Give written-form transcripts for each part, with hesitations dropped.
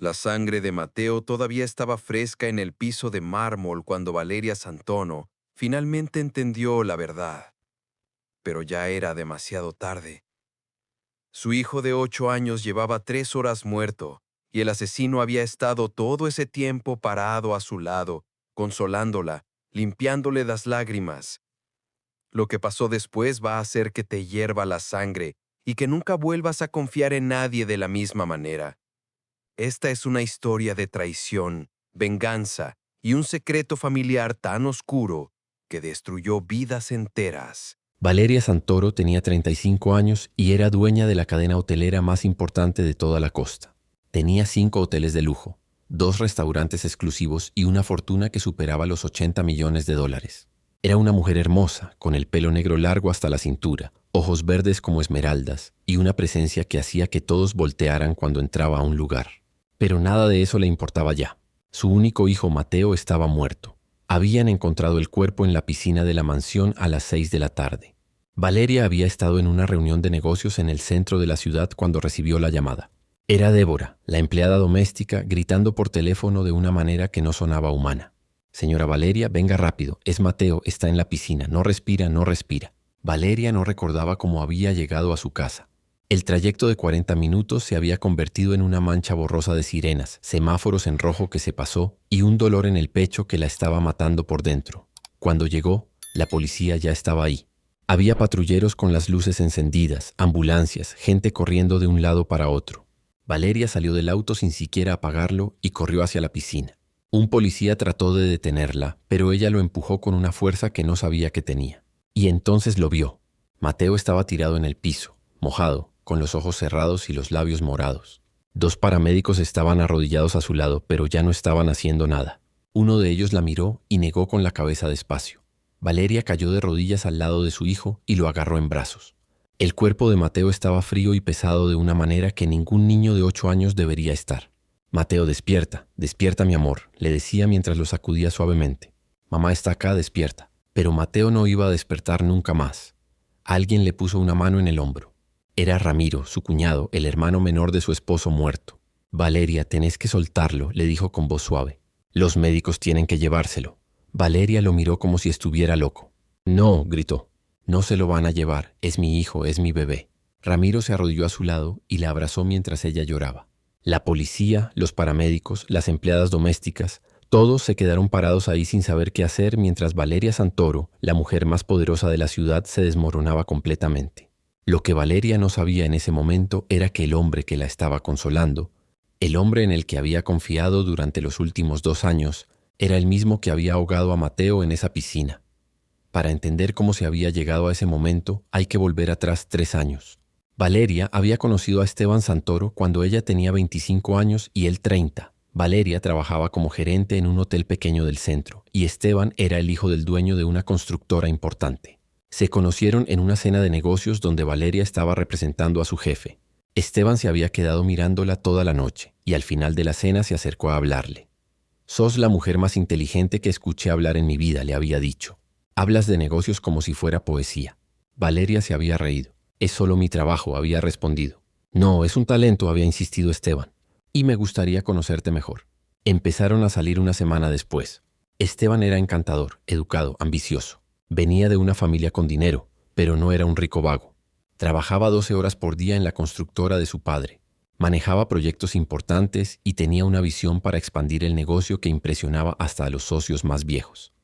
La sangre de Mateo todavía estaba fresca en el piso de mármol cuando Valeria Santono finalmente entendió la verdad, pero ya era demasiado tarde. Su hijo de 8 años llevaba 3 horas muerto, y el asesino había estado todo ese tiempo parado a su lado, consolándola, limpiándole las lágrimas. Lo que pasó después va a hacer que te hierva la sangre y que nunca vuelvas a confiar en nadie de la misma manera. Esta es una historia de traición, venganza y un secreto familiar tan oscuro que destruyó vidas enteras. Valeria Santoro tenía 35 años y era dueña de la cadena hotelera más importante de toda la costa. Tenía 5 hoteles de lujo, 2 restaurantes exclusivos y una fortuna que superaba los 80 millones de dólares. Era una mujer hermosa, con el pelo negro largo hasta la cintura, ojos verdes como esmeraldas y una presencia que hacía que todos voltearan cuando entraba a un lugar. Pero nada de eso le importaba ya. Su único hijo Mateo estaba muerto. Habían encontrado el cuerpo en la piscina de la mansión a las 6 de la tarde. Valeria había estado en una reunión de negocios en el centro de la ciudad cuando recibió la llamada. Era Débora, la empleada doméstica, gritando por teléfono de una manera que no sonaba humana. «Señora Valeria, venga rápido, es Mateo, está en la piscina, no respira, no respira». Valeria no recordaba cómo había llegado a su casa. El trayecto de 40 minutos se había convertido en una mancha borrosa de sirenas, semáforos en rojo que se pasó y un dolor en el pecho que la estaba matando por dentro. Cuando llegó, la policía ya estaba ahí. Había patrulleros con las luces encendidas, ambulancias, gente corriendo de un lado para otro. Valeria salió del auto sin siquiera apagarlo y corrió hacia la piscina. Un policía trató de detenerla, pero ella lo empujó con una fuerza que no sabía que tenía. Y entonces lo vio. Mateo estaba tirado en el piso, mojado, con los ojos cerrados y los labios morados. 2 paramédicos estaban arrodillados a su lado, pero ya no estaban haciendo nada. Uno de ellos la miró y negó con la cabeza despacio. Valeria cayó de rodillas al lado de su hijo y lo agarró en brazos. El cuerpo de Mateo estaba frío y pesado de una manera que ningún niño de 8 años debería estar. «Mateo, despierta, despierta mi amor», le decía mientras lo sacudía suavemente. «Mamá está acá, despierta». Pero Mateo no iba a despertar nunca más. Alguien le puso una mano en el hombro. Era Ramiro, su cuñado, el hermano menor de su esposo muerto. «Valeria, tenés que soltarlo», le dijo con voz suave. «Los médicos tienen que llevárselo». Valeria lo miró como si estuviera loco. «No», gritó. «No se lo van a llevar. Es mi hijo, es mi bebé». Ramiro se arrodilló a su lado y la abrazó mientras ella lloraba. La policía, los paramédicos, las empleadas domésticas, todos se quedaron parados ahí sin saber qué hacer mientras Valeria Santoro, la mujer más poderosa de la ciudad, se desmoronaba completamente. Lo que Valeria no sabía en ese momento era que el hombre que la estaba consolando, el hombre en el que había confiado durante los últimos 2 años, era el mismo que había ahogado a Mateo en esa piscina. Para entender cómo se había llegado a ese momento, hay que volver atrás 3 años. Valeria había conocido a Esteban Santoro cuando ella tenía 25 años y él 30. Valeria trabajaba como gerente en un hotel pequeño del centro y Esteban era el hijo del dueño de una constructora importante. Se conocieron en una cena de negocios donde Valeria estaba representando a su jefe. Esteban se había quedado mirándola toda la noche y al final de la cena se acercó a hablarle. «Sos la mujer más inteligente que escuché hablar en mi vida», le había dicho. «Hablas de negocios como si fuera poesía». Valeria se había reído. «Es solo mi trabajo», había respondido. «No, es un talento», había insistido Esteban. «Y me gustaría conocerte mejor». Empezaron a salir una semana después. Esteban era encantador, educado, ambicioso. Venía de una familia con dinero, pero no era un rico vago. Trabajaba 12 horas por día en la constructora de su padre. Manejaba proyectos importantes y tenía una visión para expandir el negocio que impresionaba hasta a los socios más viejos.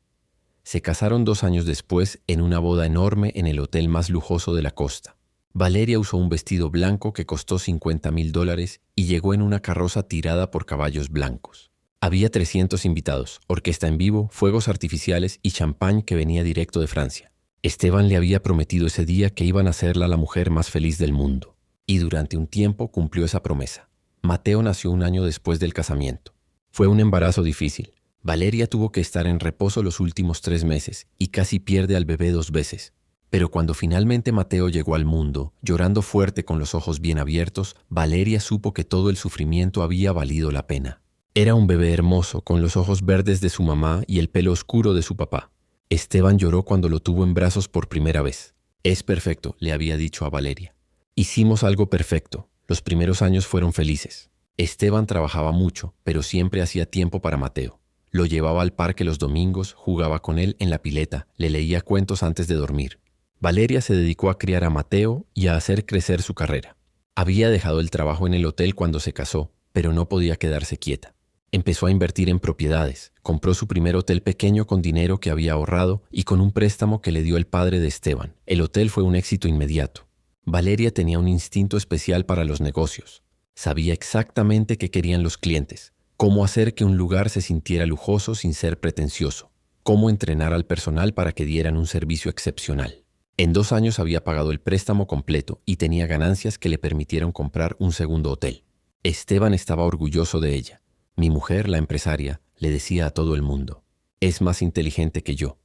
Se casaron 2 años después en una boda enorme en el hotel más lujoso de la costa. Valeria usó un vestido blanco que costó $50,000 y llegó en una carroza tirada por caballos blancos. Había 300 invitados, orquesta en vivo, fuegos artificiales y champán que venía directo de Francia. Esteban le había prometido ese día que iban a hacerla la mujer más feliz del mundo. Y durante un tiempo cumplió esa promesa. Mateo nació 1 año después del casamiento. Fue un embarazo difícil. Valeria tuvo que estar en reposo los últimos 3 meses y casi pierde al bebé 2 veces. Pero cuando finalmente Mateo llegó al mundo, llorando fuerte con los ojos bien abiertos, Valeria supo que todo el sufrimiento había valido la pena. Era un bebé hermoso, con los ojos verdes de su mamá y el pelo oscuro de su papá. Esteban lloró cuando lo tuvo en brazos por primera vez. «Es perfecto», le había dicho a Valeria. «Hicimos algo perfecto. Los primeros años fueron felices». Esteban trabajaba mucho, pero siempre hacía tiempo para Mateo. Lo llevaba al parque los domingos, jugaba con él en la pileta, le leía cuentos antes de dormir. Valeria se dedicó a criar a Mateo y a hacer crecer su carrera. Había dejado el trabajo en el hotel cuando se casó, pero no podía quedarse quieta. Empezó a invertir en propiedades, compró su primer hotel pequeño con dinero que había ahorrado y con un préstamo que le dio el padre de Esteban. El hotel fue un éxito inmediato. Valeria tenía un instinto especial para los negocios. Sabía exactamente qué querían los clientes, cómo hacer que un lugar se sintiera lujoso sin ser pretencioso, cómo entrenar al personal para que dieran un servicio excepcional. En 2 años había pagado el préstamo completo y tenía ganancias que le permitieron comprar un segundo hotel. Esteban estaba orgulloso de ella. Mi mujer, la empresaria, le decía a todo el mundo, es más inteligente que yo.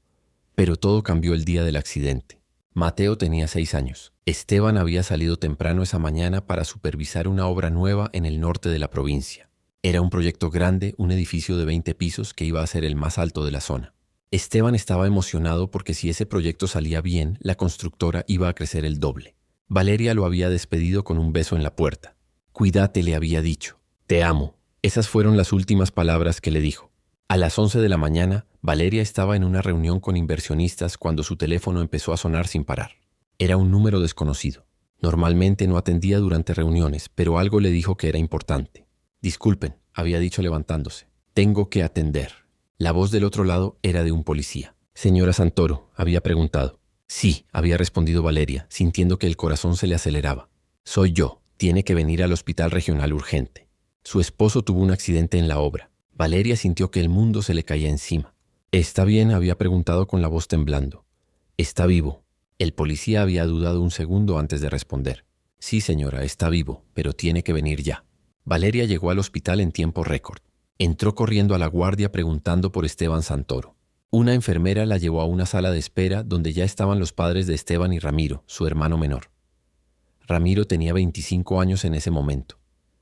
Pero todo cambió el día del accidente. Mateo tenía 6 años. Esteban había salido temprano esa mañana para supervisar una obra nueva en el norte de la provincia. Era un proyecto grande, un edificio de 20 pisos que iba a ser el más alto de la zona. Esteban estaba emocionado porque si ese proyecto salía bien, la constructora iba a crecer el doble. Valeria lo había despedido con un beso en la puerta. Cuídate, le había dicho. Te amo. Esas fueron las últimas palabras que le dijo. A las 11 de la mañana, Valeria estaba en una reunión con inversionistas cuando su teléfono empezó a sonar sin parar. Era un número desconocido. Normalmente no atendía durante reuniones, pero algo le dijo que era importante. Disculpen, había dicho levantándose. Tengo que atender. La voz del otro lado era de un policía. Señora Santoro, había preguntado. Sí, había respondido Valeria, sintiendo que el corazón se le aceleraba. Soy yo. Tiene que venir al hospital regional urgente. Su esposo tuvo un accidente en la obra. Valeria sintió que el mundo se le caía encima. ¿Está bien?, había preguntado con la voz temblando. Está vivo. El policía había dudado un segundo antes de responder. Sí, señora, está vivo, pero tiene que venir ya. Valeria llegó al hospital en tiempo récord. Entró corriendo a la guardia preguntando por Esteban Santoro. Una enfermera la llevó a una sala de espera donde ya estaban los padres de Esteban y Ramiro, su hermano menor. Ramiro tenía 25 años en ese momento.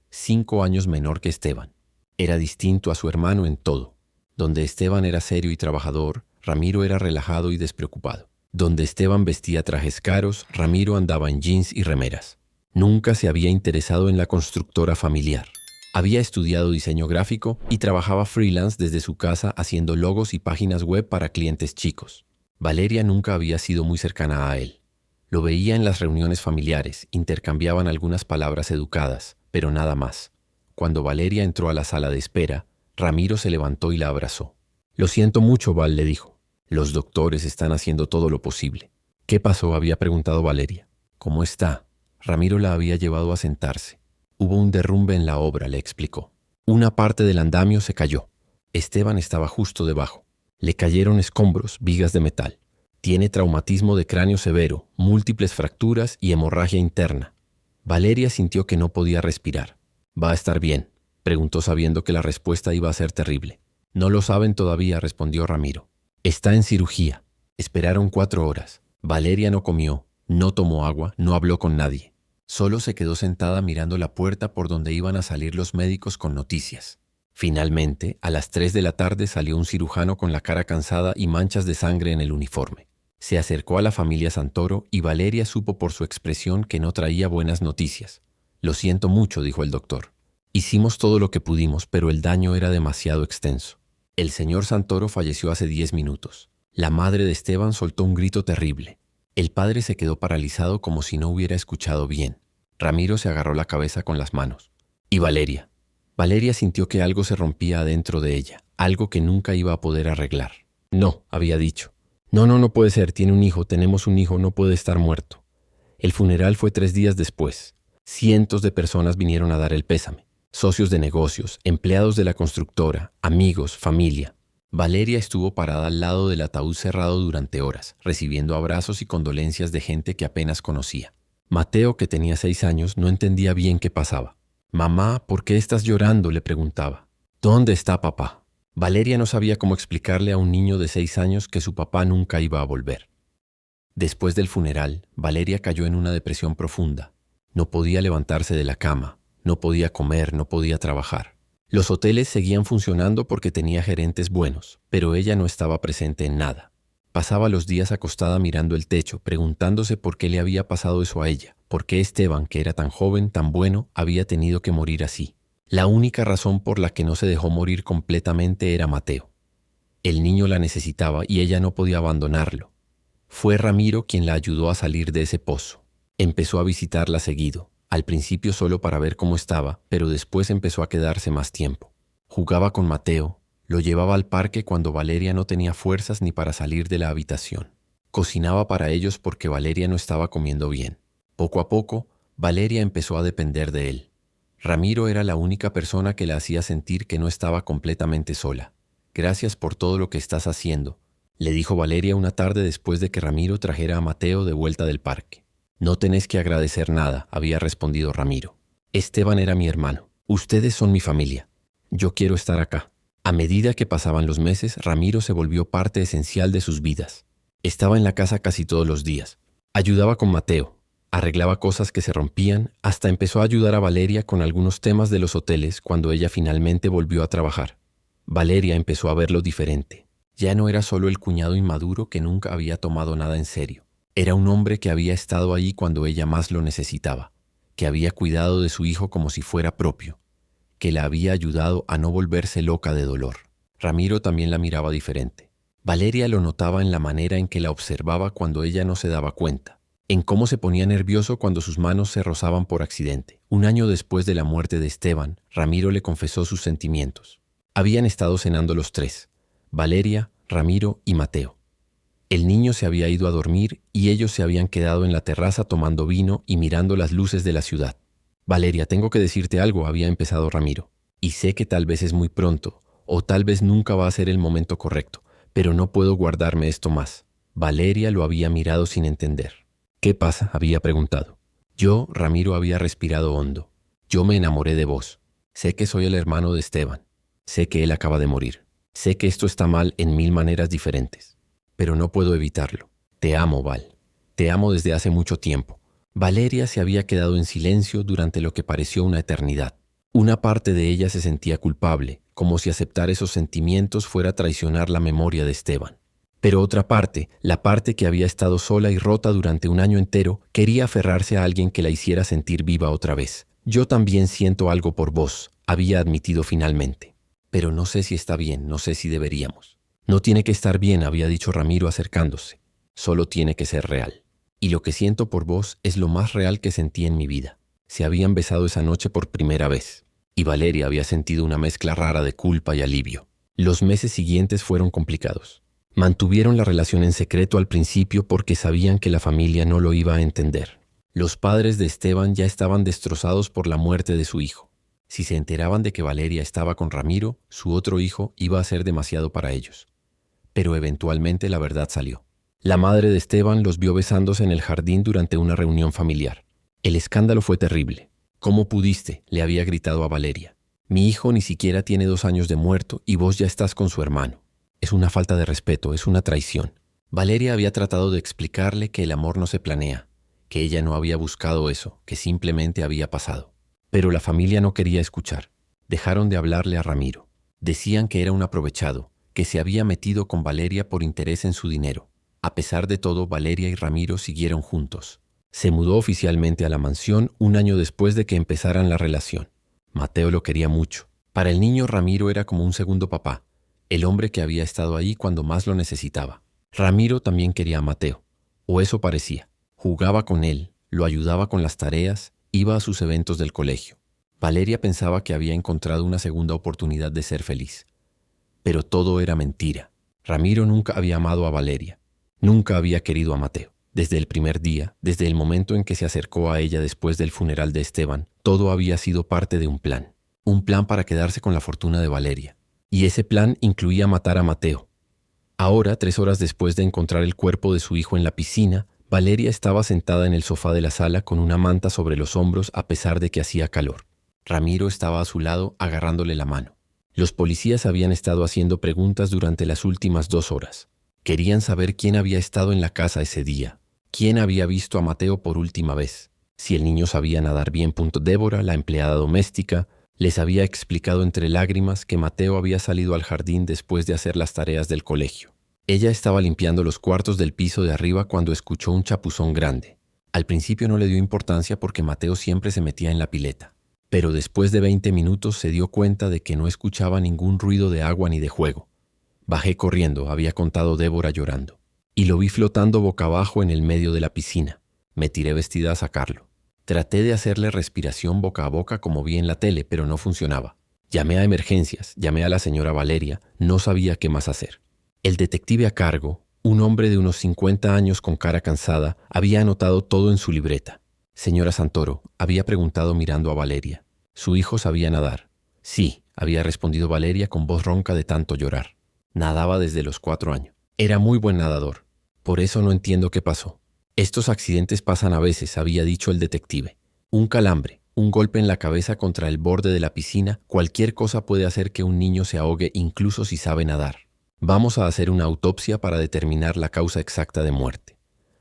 5 años menor que Esteban. Era distinto a su hermano en todo. Donde Esteban era serio y trabajador, Ramiro era relajado y despreocupado. Donde Esteban vestía trajes caros, Ramiro andaba en jeans y remeras. Nunca se había interesado en la constructora familiar. Había estudiado diseño gráfico y trabajaba freelance desde su casa haciendo logos y páginas web para clientes chicos. Valeria nunca había sido muy cercana a él. Lo veía en las reuniones familiares, intercambiaban algunas palabras educadas, pero nada más. Cuando Valeria entró a la sala de espera, Ramiro se levantó y la abrazó. Lo siento mucho, Val, le dijo. Los doctores están haciendo todo lo posible. ¿Qué pasó?, había preguntado Valeria. ¿Cómo está? Ramiro la había llevado a sentarse. Hubo un derrumbe en la obra, le explicó. Una parte del andamio se cayó. Esteban estaba justo debajo. Le cayeron escombros, vigas de metal. Tiene traumatismo de cráneo severo, múltiples fracturas y hemorragia interna. Valeria sintió que no podía respirar. ¿Va a estar bien?, preguntó sabiendo que la respuesta iba a ser terrible. No lo saben todavía, respondió Ramiro. Está en cirugía. Esperaron 4 horas. Valeria no comió, no tomó agua, no habló con nadie. Solo se quedó sentada mirando la puerta por donde iban a salir los médicos con noticias. Finalmente, a las 3 de la tarde salió un cirujano con la cara cansada y manchas de sangre en el uniforme. Se acercó a la familia Santoro y Valeria supo por su expresión que no traía buenas noticias. Lo siento mucho, dijo el doctor. Hicimos todo lo que pudimos, pero el daño era demasiado extenso. El señor Santoro falleció hace 10 minutos. La madre de Esteban soltó un grito terrible. El padre se quedó paralizado como si no hubiera escuchado bien. Ramiro se agarró la cabeza con las manos. ¿Y Valeria? Valeria sintió que algo se rompía adentro de ella, algo que nunca iba a poder arreglar. No, había dicho. No puede ser, tiene un hijo, tenemos un hijo, no puede estar muerto. El funeral fue 3 días después. Cientos de personas vinieron a dar el pésame. Socios de negocios, empleados de la constructora, amigos, familia. Valeria estuvo parada al lado del ataúd cerrado durante horas, recibiendo abrazos y condolencias de gente que apenas conocía. Mateo, que tenía 6 años, no entendía bien qué pasaba. «Mamá, ¿por qué estás llorando?», le preguntaba. «¿Dónde está papá?». Valeria no sabía cómo explicarle a un niño de 6 años que su papá nunca iba a volver. Después del funeral, Valeria cayó en una depresión profunda. No podía levantarse de la cama, no podía comer, no podía trabajar. Los hoteles seguían funcionando porque tenía gerentes buenos, pero ella no estaba presente en nada. Pasaba los días acostada mirando el techo, preguntándose por qué le había pasado eso a ella, por qué Esteban, que era tan joven, tan bueno, había tenido que morir así. La única razón por la que no se dejó morir completamente era Mateo. El niño la necesitaba y ella no podía abandonarlo. Fue Ramiro quien la ayudó a salir de ese pozo. Empezó a visitarla seguido, al principio solo para ver cómo estaba, pero después empezó a quedarse más tiempo. Jugaba con Mateo, lo llevaba al parque cuando Valeria no tenía fuerzas ni para salir de la habitación. Cocinaba para ellos porque Valeria no estaba comiendo bien. Poco a poco, Valeria empezó a depender de él. Ramiro era la única persona que la hacía sentir que no estaba completamente sola. «Gracias por todo lo que estás haciendo», le dijo Valeria una tarde después de que Ramiro trajera a Mateo de vuelta del parque. «No tenés que agradecer nada», había respondido Ramiro. «Esteban era mi hermano. Ustedes son mi familia. Yo quiero estar acá». A medida que pasaban los meses, Ramiro se volvió parte esencial de sus vidas. Estaba en la casa casi todos los días. Ayudaba con Mateo. Arreglaba cosas que se rompían, hasta empezó a ayudar a Valeria con algunos temas de los hoteles cuando ella finalmente volvió a trabajar. Valeria empezó a verlo diferente. Ya no era solo el cuñado inmaduro que nunca había tomado nada en serio. Era un hombre que había estado ahí cuando ella más lo necesitaba, que había cuidado de su hijo como si fuera propio, que la había ayudado a no volverse loca de dolor. Ramiro también la miraba diferente. Valeria lo notaba en la manera en que la observaba cuando ella no se daba cuenta, en cómo se ponía nervioso cuando sus manos se rozaban por accidente. Un año después de la muerte de Esteban, Ramiro le confesó sus sentimientos. Habían estado cenando los tres, Valeria, Ramiro y Mateo. El niño se había ido a dormir y ellos se habían quedado en la terraza tomando vino y mirando las luces de la ciudad. «Valeria, tengo que decirte algo», había empezado Ramiro. «Y sé que tal vez es muy pronto, o tal vez nunca va a ser el momento correcto, pero no puedo guardarme esto más». Valeria lo había mirado sin entender. «¿Qué pasa?», había preguntado. Ramiro había respirado hondo. «Yo me enamoré de vos. Sé que soy el hermano de Esteban. Sé que él acaba de morir. Sé que esto está mal en 1000 maneras diferentes. Pero no puedo evitarlo. Te amo, Val. Te amo desde hace mucho tiempo». Valeria se había quedado en silencio durante lo que pareció una eternidad. Una parte de ella se sentía culpable, como si aceptar esos sentimientos fuera traicionar la memoria de Esteban. Pero otra parte, la parte que había estado sola y rota durante un año entero, quería aferrarse a alguien que la hiciera sentir viva otra vez. «Yo también siento algo por vos», había admitido finalmente. «Pero no sé si está bien, no sé si deberíamos». «No tiene que estar bien», había dicho Ramiro acercándose. «Solo tiene que ser real. Y lo que siento por vos es lo más real que sentí en mi vida». Se habían besado esa noche por primera vez, y Valeria había sentido una mezcla rara de culpa y alivio. Los meses siguientes fueron complicados. Mantuvieron la relación en secreto al principio porque sabían que la familia no lo iba a entender. Los padres de Esteban ya estaban destrozados por la muerte de su hijo. Si se enteraban de que Valeria estaba con Ramiro, su otro hijo iba a ser demasiado para ellos. Pero eventualmente la verdad salió. La madre de Esteban los vio besándose en el jardín durante una reunión familiar. El escándalo fue terrible. «¿Cómo pudiste?», le había gritado a Valeria. «Mi hijo ni siquiera tiene 2 años de muerto y vos ya estás con su hermano. Es una falta de respeto, es una traición». Valeria había tratado de explicarle que el amor no se planea, que ella no había buscado eso, que simplemente había pasado. Pero la familia no quería escuchar. Dejaron de hablarle a Ramiro. Decían que era un aprovechado, que se había metido con Valeria por interés en su dinero. A pesar de todo, Valeria y Ramiro siguieron juntos. Se mudó oficialmente a la mansión un año después de que empezaran la relación. Mateo lo quería mucho. Para el niño, Ramiro era como un segundo papá, el hombre que había estado ahí cuando más lo necesitaba. Ramiro también quería a Mateo, o eso parecía. Jugaba con él, lo ayudaba con las tareas, iba a sus eventos del colegio. Valeria pensaba que había encontrado una segunda oportunidad de ser feliz. Pero todo era mentira. Ramiro nunca había amado a Valeria. Nunca había querido a Mateo. Desde el primer día, desde el momento en que se acercó a ella después del funeral de Esteban, todo había sido parte de un plan para quedarse con la fortuna de Valeria. Y ese plan incluía matar a Mateo. Ahora, 3 horas después de encontrar el cuerpo de su hijo en la piscina, Valeria estaba sentada en el sofá de la sala con una manta sobre los hombros a pesar de que hacía calor. Ramiro estaba a su lado agarrándole la mano. Los policías habían estado haciendo preguntas durante las últimas 2 horas. Querían saber quién había estado en la casa ese día, quién había visto a Mateo por última vez, si el niño sabía nadar bien. Débora, la empleada doméstica, les había explicado entre lágrimas que Mateo había salido al jardín después de hacer las tareas del colegio. Ella estaba limpiando los cuartos del piso de arriba cuando escuchó un chapuzón grande. Al principio no le dio importancia porque Mateo siempre se metía en la pileta. Pero después de 20 minutos se dio cuenta de que no escuchaba ningún ruido de agua ni de juego. Bajé corriendo, había contado Débora llorando, y lo vi flotando boca abajo en el medio de la piscina. Me tiré vestida a sacarlo. Traté de hacerle respiración boca a boca como vi en la tele, pero no funcionaba. Llamé a emergencias, llamé a la señora Valeria, no sabía qué más hacer. El detective a cargo, un hombre de unos 50 años con cara cansada, había anotado todo en su libreta. Señora Santoro, había preguntado mirando a Valeria. ¿Su hijo sabía nadar? Sí, había respondido Valeria con voz ronca de tanto llorar. Nadaba desde los 4 años. Era muy buen nadador. Por eso no entiendo qué pasó. Estos accidentes pasan a veces, había dicho el detective. Un calambre, un golpe en la cabeza contra el borde de la piscina, cualquier cosa puede hacer que un niño se ahogue incluso si sabe nadar. Vamos a hacer una autopsia para determinar la causa exacta de muerte.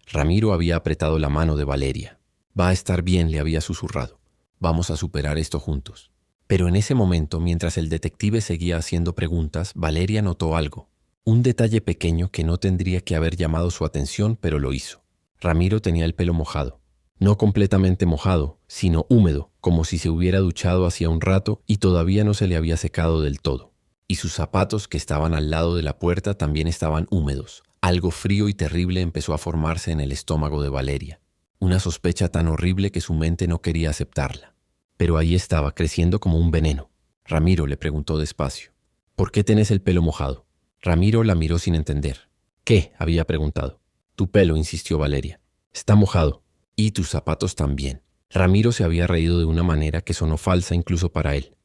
Ramiro había apretado la mano de Valeria. Va a estar bien, le había susurrado. Vamos a superar esto juntos. Pero en ese momento, mientras el detective seguía haciendo preguntas, Valeria notó algo. Un detalle pequeño que no tendría que haber llamado su atención, pero lo hizo. Ramiro tenía el pelo mojado. No completamente mojado, sino húmedo, como si se hubiera duchado hacía un rato y todavía no se le había secado del todo. Y sus zapatos, que estaban al lado de la puerta, también estaban húmedos. Algo frío y terrible empezó a formarse en el estómago de Valeria. Una sospecha tan horrible que su mente no quería aceptarla. Pero ahí estaba, creciendo como un veneno. Ramiro le preguntó despacio. ¿Por qué tenés el pelo mojado? Ramiro la miró sin entender. ¿Qué? Había preguntado. Tu pelo, insistió Valeria. Está mojado. Y tus zapatos también. Ramiro se había reído de una manera que sonó falsa incluso para él.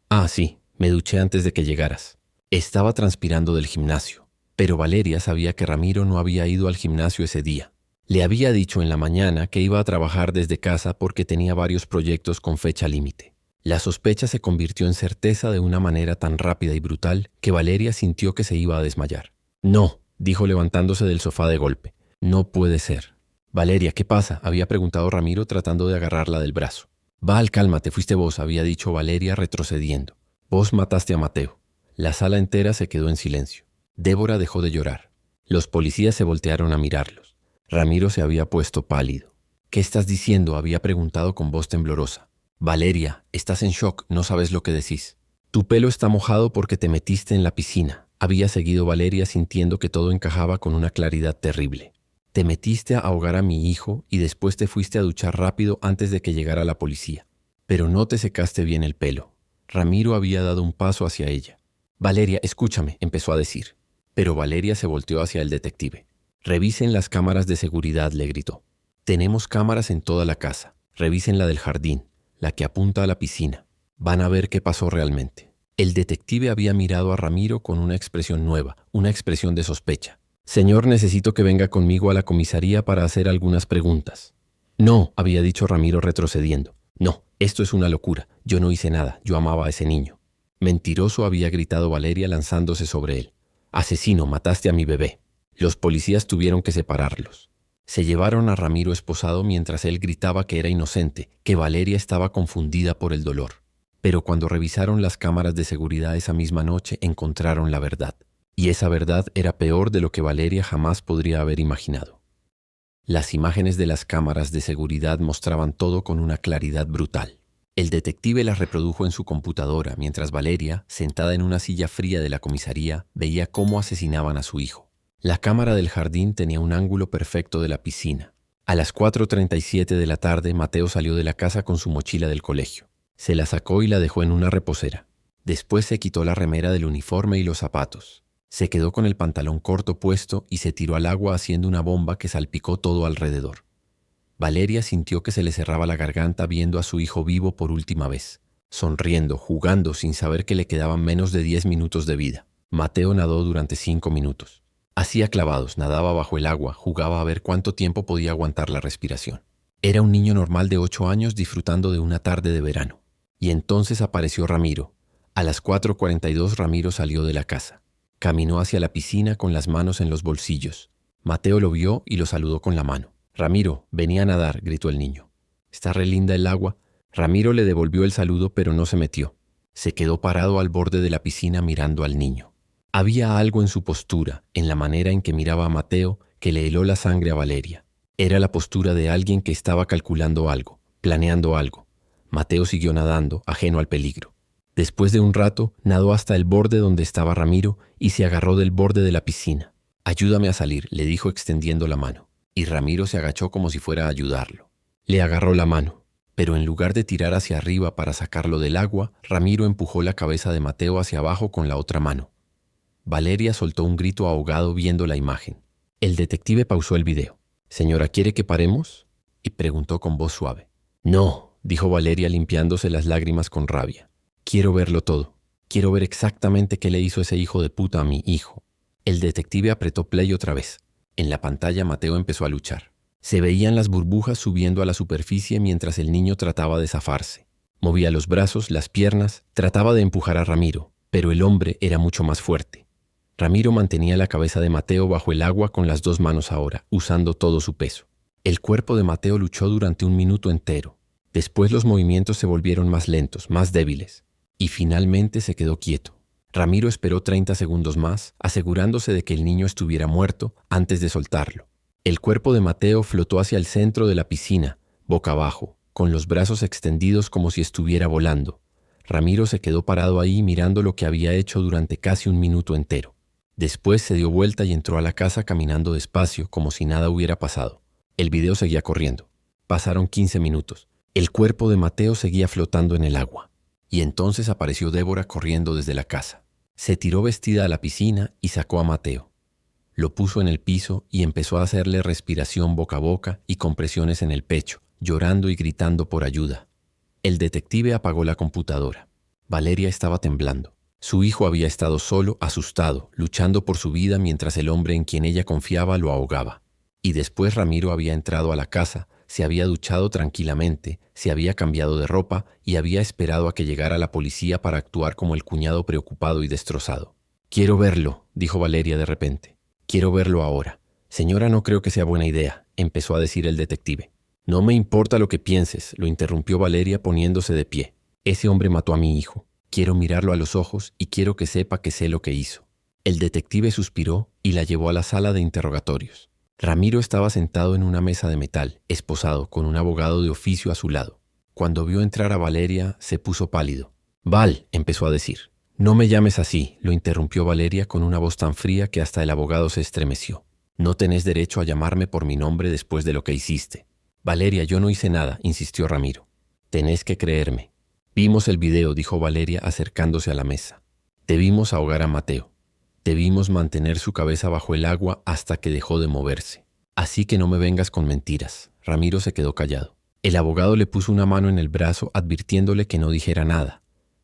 Ah, sí, me duché antes de que llegaras. Estaba transpirando del gimnasio. Pero Valeria sabía que Ramiro no había ido al gimnasio ese día. Le había dicho en la mañana que iba a trabajar desde casa porque tenía varios proyectos con fecha límite. La sospecha se convirtió en certeza de una manera tan rápida y brutal que Valeria sintió que se iba a desmayar. No, dijo levantándose del sofá de golpe. No puede ser. Valeria, ¿qué pasa? Había preguntado Ramiro tratando de agarrarla del brazo. Val, cálmate, fuiste vos, había dicho Valeria retrocediendo. Vos mataste a Mateo. La sala entera se quedó en silencio. Débora dejó de llorar. Los policías se voltearon a mirarlos. Ramiro se había puesto pálido. ¿Qué estás diciendo? Había preguntado con voz temblorosa. Valeria, estás en shock, no sabes lo que decís. Tu pelo está mojado porque te metiste en la piscina. Había seguido Valeria sintiendo que todo encajaba con una claridad terrible. Te metiste a ahogar a mi hijo y después te fuiste a duchar rápido antes de que llegara la policía. Pero no te secaste bien el pelo. Ramiro había dado un paso hacia ella. Valeria, escúchame, empezó a decir. Pero Valeria se volteó hacia el detective. Revisen las cámaras de seguridad, le gritó. Tenemos cámaras en toda la casa. Revisen la del jardín, la que apunta a la piscina. Van a ver qué pasó realmente. El detective había mirado a Ramiro con una expresión nueva, una expresión de sospecha. Señor, necesito que venga conmigo a la comisaría para hacer algunas preguntas. No, había dicho Ramiro retrocediendo. No, esto es una locura. Yo no hice nada, yo amaba a ese niño. Mentiroso, había gritado Valeria lanzándose sobre él. Asesino, mataste a mi bebé. Los policías tuvieron que separarlos. Se llevaron a Ramiro esposado mientras él gritaba que era inocente, que Valeria estaba confundida por el dolor. Pero cuando revisaron las cámaras de seguridad esa misma noche, encontraron la verdad. Y esa verdad era peor de lo que Valeria jamás podría haber imaginado. Las imágenes de las cámaras de seguridad mostraban todo con una claridad brutal. El detective las reprodujo en su computadora mientras Valeria, sentada en una silla fría de la comisaría, veía cómo asesinaban a su hijo. La cámara del jardín tenía un ángulo perfecto de la piscina. A las 4:37 de la tarde, Mateo salió de la casa con su mochila del colegio. Se la sacó y la dejó en una reposera. Después se quitó la remera del uniforme y los zapatos. Se quedó con el pantalón corto puesto y se tiró al agua haciendo una bomba que salpicó todo alrededor. Valeria sintió que se le cerraba la garganta viendo a su hijo vivo por última vez, sonriendo, jugando sin saber que le quedaban menos de 10 minutos de vida. Mateo nadó durante 5 minutos. Hacía clavados, nadaba bajo el agua, jugaba a ver cuánto tiempo podía aguantar la respiración. Era un niño normal de 8 años disfrutando de una tarde de verano. Y entonces apareció Ramiro. A las 4:42 Ramiro salió de la casa. Caminó hacia la piscina con las manos en los bolsillos. Mateo lo vio y lo saludó con la mano. Ramiro, vení a nadar, gritó el niño. ¿Está re linda el agua? Ramiro le devolvió el saludo, pero no se metió. Se quedó parado al borde de la piscina mirando al niño. Había algo en su postura, en la manera en que miraba a Mateo, que le heló la sangre a Valeria. Era la postura de alguien que estaba calculando algo, planeando algo. Mateo siguió nadando, ajeno al peligro. Después de un rato, nadó hasta el borde donde estaba Ramiro y se agarró del borde de la piscina. «Ayúdame a salir», le dijo extendiendo la mano. Y Ramiro se agachó como si fuera a ayudarlo. Le agarró la mano, pero en lugar de tirar hacia arriba para sacarlo del agua, Ramiro empujó la cabeza de Mateo hacia abajo con la otra mano. Valeria soltó un grito ahogado viendo la imagen. El detective pausó el video. «Señora, ¿quiere que paremos?», y preguntó con voz suave. «No», dijo Valeria limpiándose las lágrimas con rabia. «Quiero verlo todo. Quiero ver exactamente qué le hizo ese hijo de puta a mi hijo». El detective apretó play otra vez. En la pantalla Mateo empezó a luchar. Se veían las burbujas subiendo a la superficie mientras el niño trataba de zafarse. Movía los brazos, las piernas, trataba de empujar a Ramiro, pero el hombre era mucho más fuerte. Ramiro mantenía la cabeza de Mateo bajo el agua con las dos manos ahora, usando todo su peso. El cuerpo de Mateo luchó durante 1 minuto entero. Después los movimientos se volvieron más lentos, más débiles. Y finalmente se quedó quieto. Ramiro esperó 30 segundos más, asegurándose de que el niño estuviera muerto antes de soltarlo. El cuerpo de Mateo flotó hacia el centro de la piscina, boca abajo, con los brazos extendidos como si estuviera volando. Ramiro se quedó parado ahí mirando lo que había hecho durante casi 1 minuto entero. Después se dio vuelta y entró a la casa caminando despacio, como si nada hubiera pasado. El video seguía corriendo. Pasaron 15 minutos. El cuerpo de Mateo seguía flotando en el agua. Y entonces apareció Débora corriendo desde la casa. Se tiró vestida a la piscina y sacó a Mateo. Lo puso en el piso y empezó a hacerle respiración boca a boca y compresiones en el pecho, llorando y gritando por ayuda. El detective apagó la computadora. Valeria estaba temblando. Su hijo había estado solo, asustado, luchando por su vida mientras el hombre en quien ella confiaba lo ahogaba. Y después Ramiro había entrado a la casa, se había duchado tranquilamente, se había cambiado de ropa y había esperado a que llegara la policía para actuar como el cuñado preocupado y destrozado. «Quiero verlo», dijo Valeria de repente. «Quiero verlo ahora». «Señora, no creo que sea buena idea», empezó a decir el detective. «No me importa lo que pienses», lo interrumpió Valeria poniéndose de pie. «Ese hombre mató a mi hijo. Quiero mirarlo a los ojos y quiero que sepa que sé lo que hizo». El detective suspiró y la llevó a la sala de interrogatorios. Ramiro estaba sentado en una mesa de metal, esposado, con un abogado de oficio a su lado. Cuando vio entrar a Valeria, se puso pálido. «Val», empezó a decir. «No me llames así», lo interrumpió Valeria con una voz tan fría que hasta el abogado se estremeció. «No tenés derecho a llamarme por mi nombre después de lo que hiciste». «Valeria, yo no hice nada», insistió Ramiro. «Tenés que creerme». «Vimos el video», dijo Valeria acercándose a la mesa. «Debimos ahogar a Mateo. Debimos mantener su cabeza bajo el agua hasta que dejó de moverse. Así que no me vengas con mentiras». Ramiro se quedó callado. El abogado le puso una mano en el brazo advirtiéndole que no dijera nada,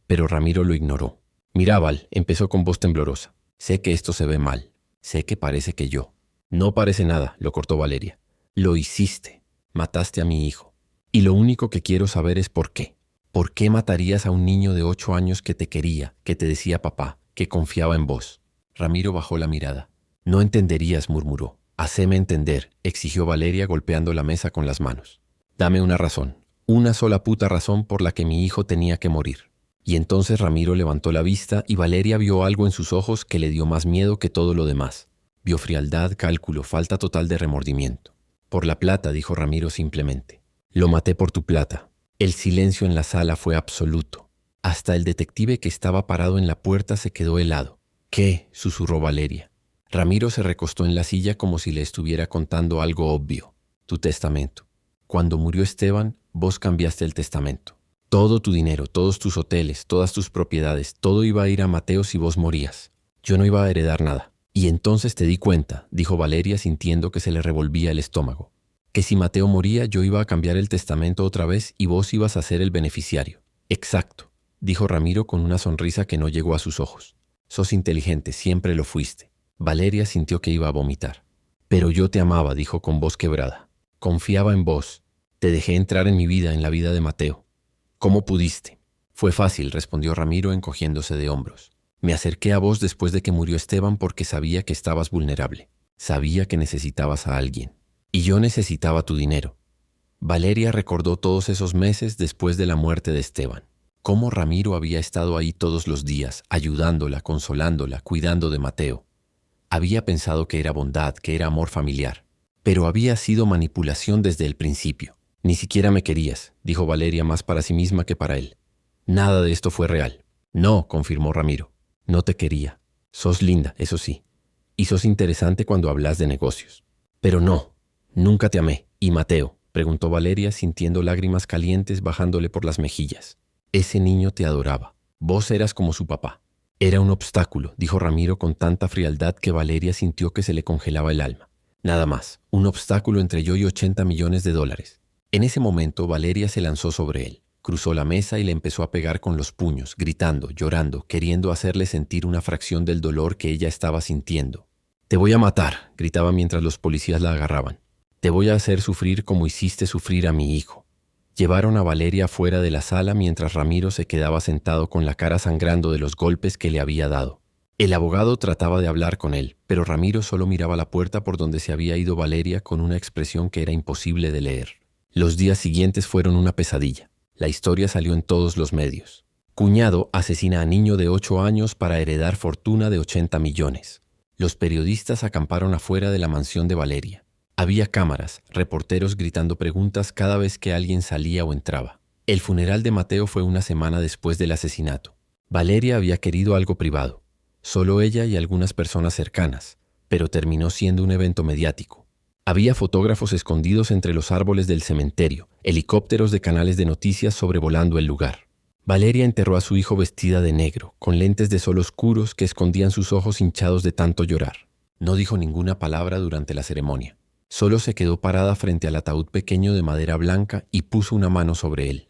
pero Ramiro lo ignoró. «Mira, Val», empezó con voz temblorosa. «Sé que esto se ve mal. Sé que parece que yo». «No parece nada», lo cortó Valeria. «Lo hiciste. Mataste a mi hijo. Y lo único que quiero saber es por qué. ¿Por qué matarías a un niño de 8 años que te quería, que te decía papá, que confiaba en vos?» Ramiro bajó la mirada. «No entenderías», murmuró. «Haceme entender», exigió Valeria golpeando la mesa con las manos. «Dame una razón. Una sola puta razón por la que mi hijo tenía que morir». Y entonces Ramiro levantó la vista y Valeria vio algo en sus ojos que le dio más miedo que todo lo demás. Vio frialdad, cálculo, falta total de remordimiento. «Por la plata», dijo Ramiro simplemente. «Lo maté por tu plata». El silencio en la sala fue absoluto. Hasta el detective que estaba parado en la puerta se quedó helado. «¿Qué?», susurró Valeria. Ramiro se recostó en la silla como si le estuviera contando algo obvio. «Tu testamento. Cuando murió Esteban, vos cambiaste el testamento. Todo tu dinero, todos tus hoteles, todas tus propiedades, todo iba a ir a Mateo si vos morías. Yo no iba a heredar nada. Y entonces te di cuenta», dijo Valeria sintiendo que se le revolvía el estómago, «que si Mateo moría yo iba a cambiar el testamento otra vez y vos ibas a ser el beneficiario». «Exacto», dijo Ramiro con una sonrisa que no llegó a sus ojos. «Sos inteligente, siempre lo fuiste». Valeria sintió que iba a vomitar. «Pero yo te amaba», dijo con voz quebrada. «Confiaba en vos. Te dejé entrar en mi vida, en la vida de Mateo». «¿Cómo pudiste?» «Fue fácil», respondió Ramiro encogiéndose de hombros. «Me acerqué a vos después de que murió Esteban porque sabía que estabas vulnerable. Sabía que necesitabas a alguien. Y yo necesitaba tu dinero». Valeria recordó todos esos meses después de la muerte de Esteban. Cómo Ramiro había estado ahí todos los días, ayudándola, consolándola, cuidando de Mateo. Había pensado que era bondad, que era amor familiar, pero había sido manipulación desde el principio. Ni siquiera me querías, dijo Valeria más para sí misma que para él. Nada de esto fue real. No, confirmó Ramiro. No te quería. Sos linda, eso sí. Y sos interesante cuando hablas de negocios. Pero no, nunca te amé. ¿Y Mateo? Preguntó Valeria sintiendo lágrimas calientes bajándole por las mejillas. Ese niño te adoraba. Vos eras como su papá. Era un obstáculo, dijo Ramiro con tanta frialdad que Valeria sintió que se le congelaba el alma. Nada más, un obstáculo entre yo y 80 millones de dólares. En ese momento Valeria se lanzó sobre él, cruzó la mesa y le empezó a pegar con los puños, gritando, llorando, queriendo hacerle sentir una fracción del dolor que ella estaba sintiendo. «Te voy a matar», gritaba mientras los policías la agarraban. «Te voy a hacer sufrir como hiciste sufrir a mi hijo». Llevaron a Valeria fuera de la sala mientras Ramiro se quedaba sentado con la cara sangrando de los golpes que le había dado. El abogado trataba de hablar con él, pero Ramiro solo miraba la puerta por donde se había ido Valeria con una expresión que era imposible de leer. Los días siguientes fueron una pesadilla. La historia salió en todos los medios. Cuñado asesina a niño de 8 años para heredar fortuna de 80 millones. Los periodistas acamparon afuera de la mansión de Valeria. Había cámaras, reporteros gritando preguntas cada vez que alguien salía o entraba. El funeral de Mateo fue una semana después del asesinato. Valeria había querido algo privado, solo ella y algunas personas cercanas, pero terminó siendo un evento mediático. Había fotógrafos escondidos entre los árboles del cementerio, helicópteros de canales de noticias sobrevolando el lugar. Valeria enterró a su hijo vestida de negro, con lentes de sol oscuros que escondían sus ojos hinchados de tanto llorar. No dijo ninguna palabra durante la ceremonia. Solo se quedó parada frente al ataúd pequeño de madera blanca y puso una mano sobre él.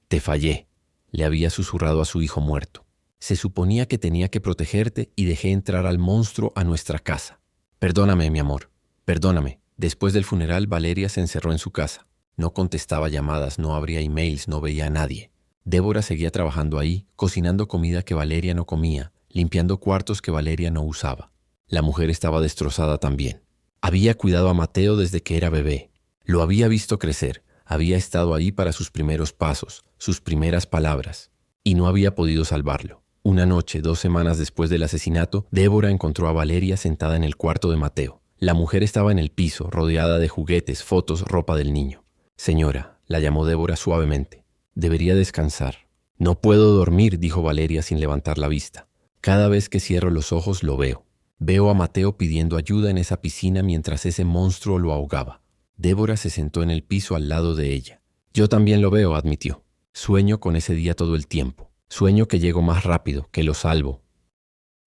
«Te fallé», le había susurrado a su hijo muerto. «Se suponía que tenía que protegerte y dejé entrar al monstruo a nuestra casa. Perdóname, mi amor, perdóname». Después del funeral, Valeria se encerró en su casa. No contestaba llamadas, no abría emails, no veía a nadie. Débora seguía trabajando ahí, cocinando comida que Valeria no comía, limpiando cuartos que Valeria no usaba. La mujer estaba destrozada también. Había cuidado a Mateo desde que era bebé. Lo había visto crecer, había estado ahí para sus primeros pasos, sus primeras palabras, y no había podido salvarlo. Una noche, 2 semanas después del asesinato, Débora encontró a Valeria sentada en el cuarto de Mateo. La mujer estaba en el piso, rodeada de juguetes, fotos, ropa del niño. «Señora», la llamó Débora suavemente, «debería descansar». «No puedo dormir», dijo Valeria sin levantar la vista. «Cada vez que cierro los ojos lo veo. Veo a Mateo pidiendo ayuda en esa piscina mientras ese monstruo lo ahogaba». Débora se sentó en el piso al lado de ella. «Yo también lo veo», admitió. «Sueño con ese día todo el tiempo. Sueño que llego más rápido, que lo salvo».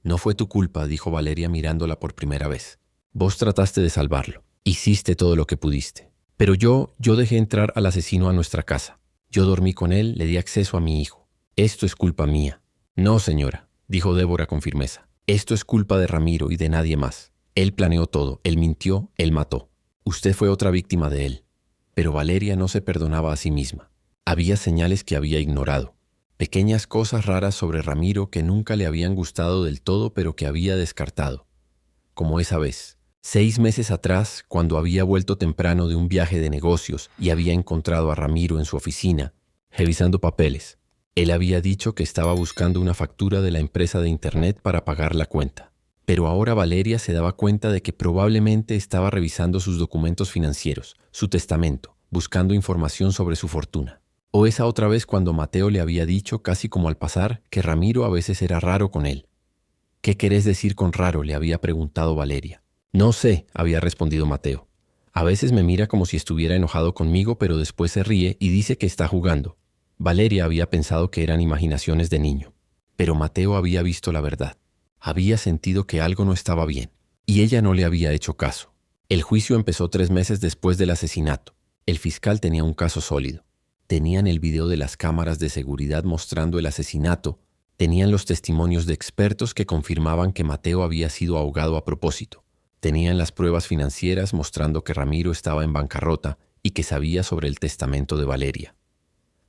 «No fue tu culpa», dijo Valeria mirándola por primera vez. «Vos trataste de salvarlo. Hiciste todo lo que pudiste. Pero yo dejé entrar al asesino a nuestra casa. Yo dormí con él, le di acceso a mi hijo. Esto es culpa mía». «No, señora», dijo Débora con firmeza. «Esto es culpa de Ramiro y de nadie más. Él planeó todo, él mintió, él mató. Usted fue otra víctima de él». Pero Valeria no se perdonaba a sí misma. Había señales que había ignorado. Pequeñas cosas raras sobre Ramiro que nunca le habían gustado del todo pero que había descartado. Como esa vez. 6 meses atrás, cuando había vuelto temprano de un viaje de negocios y había encontrado a Ramiro en su oficina, revisando papeles. Él había dicho que estaba buscando una factura de la empresa de internet para pagar la cuenta. Pero ahora Valeria se daba cuenta de que probablemente estaba revisando sus documentos financieros, su testamento, buscando información sobre su fortuna. O esa otra vez cuando Mateo le había dicho, casi como al pasar, que Ramiro a veces era raro con él. «¿Qué querés decir con raro?», le había preguntado Valeria. «No sé», había respondido Mateo. «A veces me mira como si estuviera enojado conmigo, pero después se ríe y dice que está jugando». Valeria había pensado que eran imaginaciones de niño. Pero Mateo había visto la verdad. Había sentido que algo no estaba bien, y ella no le había hecho caso. El juicio empezó 3 meses después del asesinato. El fiscal tenía un caso sólido. Tenían el video de las cámaras de seguridad mostrando el asesinato. Tenían los testimonios de expertos que confirmaban que Mateo había sido ahogado a propósito. Tenían las pruebas financieras mostrando que Ramiro estaba en bancarrota y que sabía sobre el testamento de Valeria.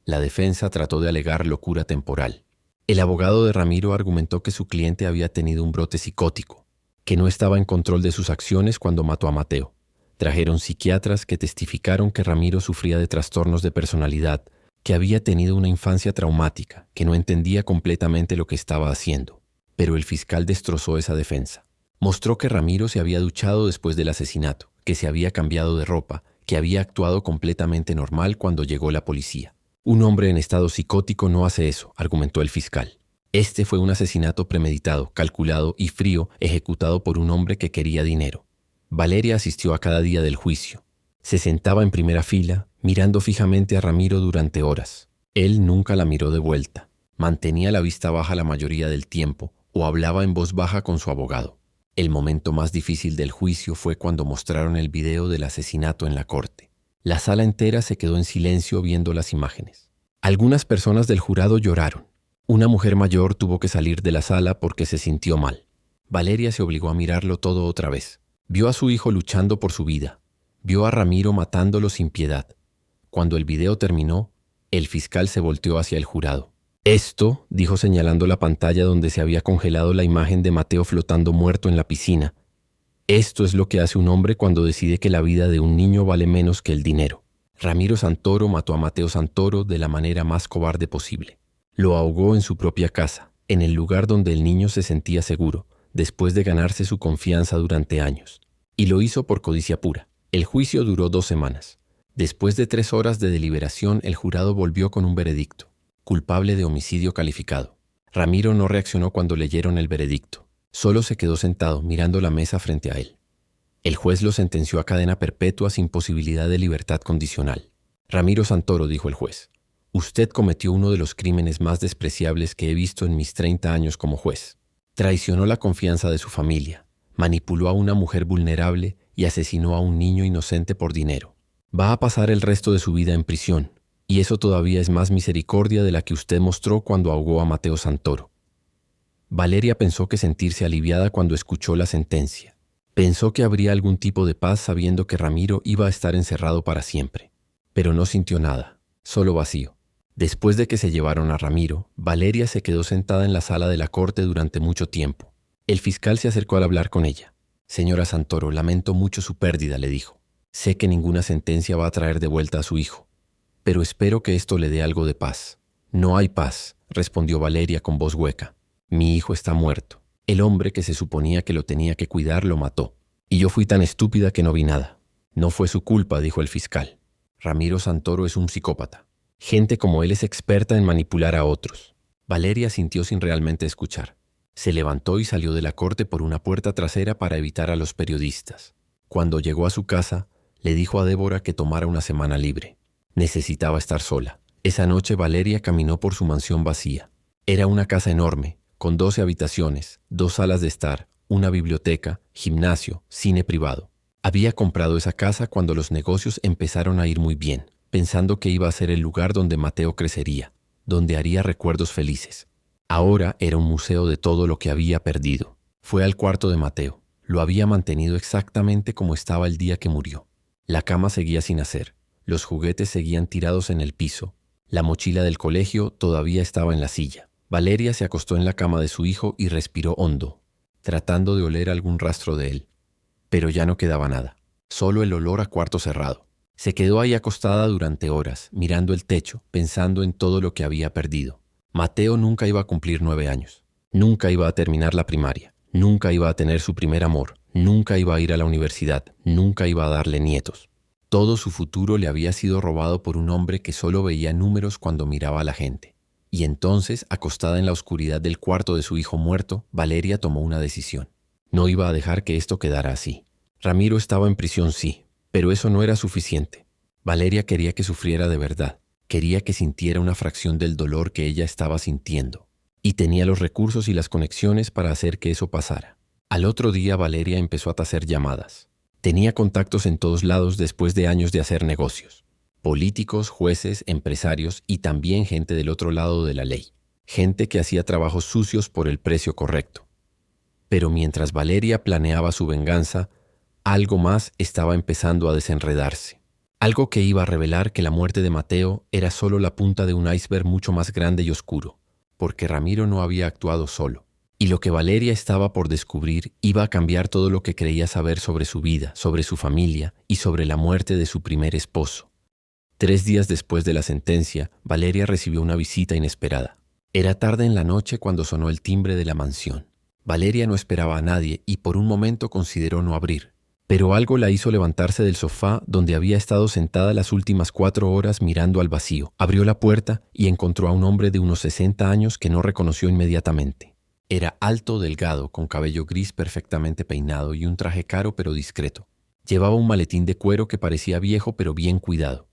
La defensa trató de alegar locura temporal. El abogado de Ramiro argumentó que su cliente había tenido un brote psicótico, que no estaba en control de sus acciones cuando mató a Mateo. Trajeron psiquiatras que testificaron que Ramiro sufría de trastornos de personalidad, que había tenido una infancia traumática, que no entendía completamente lo que estaba haciendo. Pero el fiscal destrozó esa defensa. Mostró que Ramiro se había duchado después del asesinato, que se había cambiado de ropa, que había actuado completamente normal cuando llegó la policía. Un hombre en estado psicótico no hace eso, argumentó el fiscal. Este fue un asesinato premeditado, calculado y frío, ejecutado por un hombre que quería dinero. Valeria asistió a cada día del juicio. Se sentaba en primera fila, mirando fijamente a Ramiro durante horas. Él nunca la miró de vuelta. Mantenía la vista baja la mayoría del tiempo o hablaba en voz baja con su abogado. El momento más difícil del juicio fue cuando mostraron el video del asesinato en la corte. La sala entera se quedó en silencio viendo las imágenes. Algunas personas del jurado lloraron. Una mujer mayor tuvo que salir de la sala porque se sintió mal. Valeria se obligó a mirarlo todo otra vez. Vio a su hijo luchando por su vida. Vio a Ramiro matándolo sin piedad. Cuando el video terminó, el fiscal se volteó hacia el jurado. Esto, dijo señalando la pantalla donde se había congelado la imagen de Mateo flotando muerto en la piscina, esto es lo que hace un hombre cuando decide que la vida de un niño vale menos que el dinero. Ramiro Santoro mató a Mateo Santoro de la manera más cobarde posible. Lo ahogó en su propia casa, en el lugar donde el niño se sentía seguro, después de ganarse su confianza durante años. Y lo hizo por codicia pura. El juicio duró 2 semanas. Después de 3 horas de deliberación, el jurado volvió con un veredicto: culpable de homicidio calificado. Ramiro no reaccionó cuando leyeron el veredicto. Solo se quedó sentado mirando la mesa frente a él. El juez lo sentenció a cadena perpetua sin posibilidad de libertad condicional. Ramiro Santoro, dijo el juez, usted cometió uno de los crímenes más despreciables que he visto en mis 30 años como juez. Traicionó la confianza de su familia, manipuló a una mujer vulnerable y asesinó a un niño inocente por dinero. Va a pasar el resto de su vida en prisión, y eso todavía es más misericordia de la que usted mostró cuando ahogó a Mateo Santoro. Valeria pensó que sentirse aliviada cuando escuchó la sentencia. Pensó que habría algún tipo de paz sabiendo que Ramiro iba a estar encerrado para siempre. Pero no sintió nada, solo vacío. Después de que se llevaron a Ramiro, Valeria se quedó sentada en la sala de la corte durante mucho tiempo. El fiscal se acercó al hablar con ella. Señora Santoro, lamento mucho su pérdida, le dijo. Sé que ninguna sentencia va a traer de vuelta a su hijo, pero espero que esto le dé algo de paz. No hay paz, respondió Valeria con voz hueca. Mi hijo está muerto. El hombre que se suponía que lo tenía que cuidar lo mató. Y yo fui tan estúpida que no vi nada. No fue su culpa, dijo el fiscal. Ramiro Santoro es un psicópata. Gente como él es experta en manipular a otros. Valeria sintió sin realmente escuchar. Se levantó y salió de la corte por una puerta trasera para evitar a los periodistas. Cuando llegó a su casa, le dijo a Débora que tomara una semana libre. Necesitaba estar sola. Esa noche Valeria caminó por su mansión vacía. Era una casa enorme, con 12 habitaciones, 2 salas de estar, una biblioteca, gimnasio, cine privado. Había comprado esa casa cuando los negocios empezaron a ir muy bien, pensando que iba a ser el lugar donde Mateo crecería, donde haría recuerdos felices. Ahora era un museo de todo lo que había perdido. Fue al cuarto de Mateo. Lo había mantenido exactamente como estaba el día que murió. La cama seguía sin hacer. Los juguetes seguían tirados en el piso. La mochila del colegio todavía estaba en la silla. Valeria se acostó en la cama de su hijo y respiró hondo, tratando de oler algún rastro de él. Pero ya no quedaba nada, solo el olor a cuarto cerrado. Se quedó ahí acostada durante horas, mirando el techo, pensando en todo lo que había perdido. Mateo nunca iba a cumplir 9 años. Nunca iba a terminar la primaria. Nunca iba a tener su primer amor. Nunca iba a ir a la universidad. Nunca iba a darle nietos. Todo su futuro le había sido robado por un hombre que solo veía números cuando miraba a la gente. Y entonces, acostada en la oscuridad del cuarto de su hijo muerto, Valeria tomó una decisión. No iba a dejar que esto quedara así. Ramiro estaba en prisión, sí, pero eso no era suficiente. Valeria quería que sufriera de verdad. Quería que sintiera una fracción del dolor que ella estaba sintiendo. Y tenía los recursos y las conexiones para hacer que eso pasara. Al otro día, Valeria empezó a hacer llamadas. Tenía contactos en todos lados después de años de hacer negocios. Políticos, jueces, empresarios y también gente del otro lado de la ley. Gente que hacía trabajos sucios por el precio correcto. Pero mientras Valeria planeaba su venganza, algo más estaba empezando a desenredarse. Algo que iba a revelar que la muerte de Mateo era solo la punta de un iceberg mucho más grande y oscuro, porque Ramiro no había actuado solo. Y lo que Valeria estaba por descubrir iba a cambiar todo lo que creía saber sobre su vida, sobre su familia y sobre la muerte de su primer esposo. 3 días después de la sentencia, Valeria recibió una visita inesperada. Era tarde en la noche cuando sonó el timbre de la mansión. Valeria no esperaba a nadie y por un momento consideró no abrir. Pero algo la hizo levantarse del sofá donde había estado sentada las últimas 4 horas mirando al vacío. Abrió la puerta y encontró a un hombre de unos 60 años que no reconoció inmediatamente. Era alto, delgado, con cabello gris perfectamente peinado y un traje caro pero discreto. Llevaba un maletín de cuero que parecía viejo pero bien cuidado.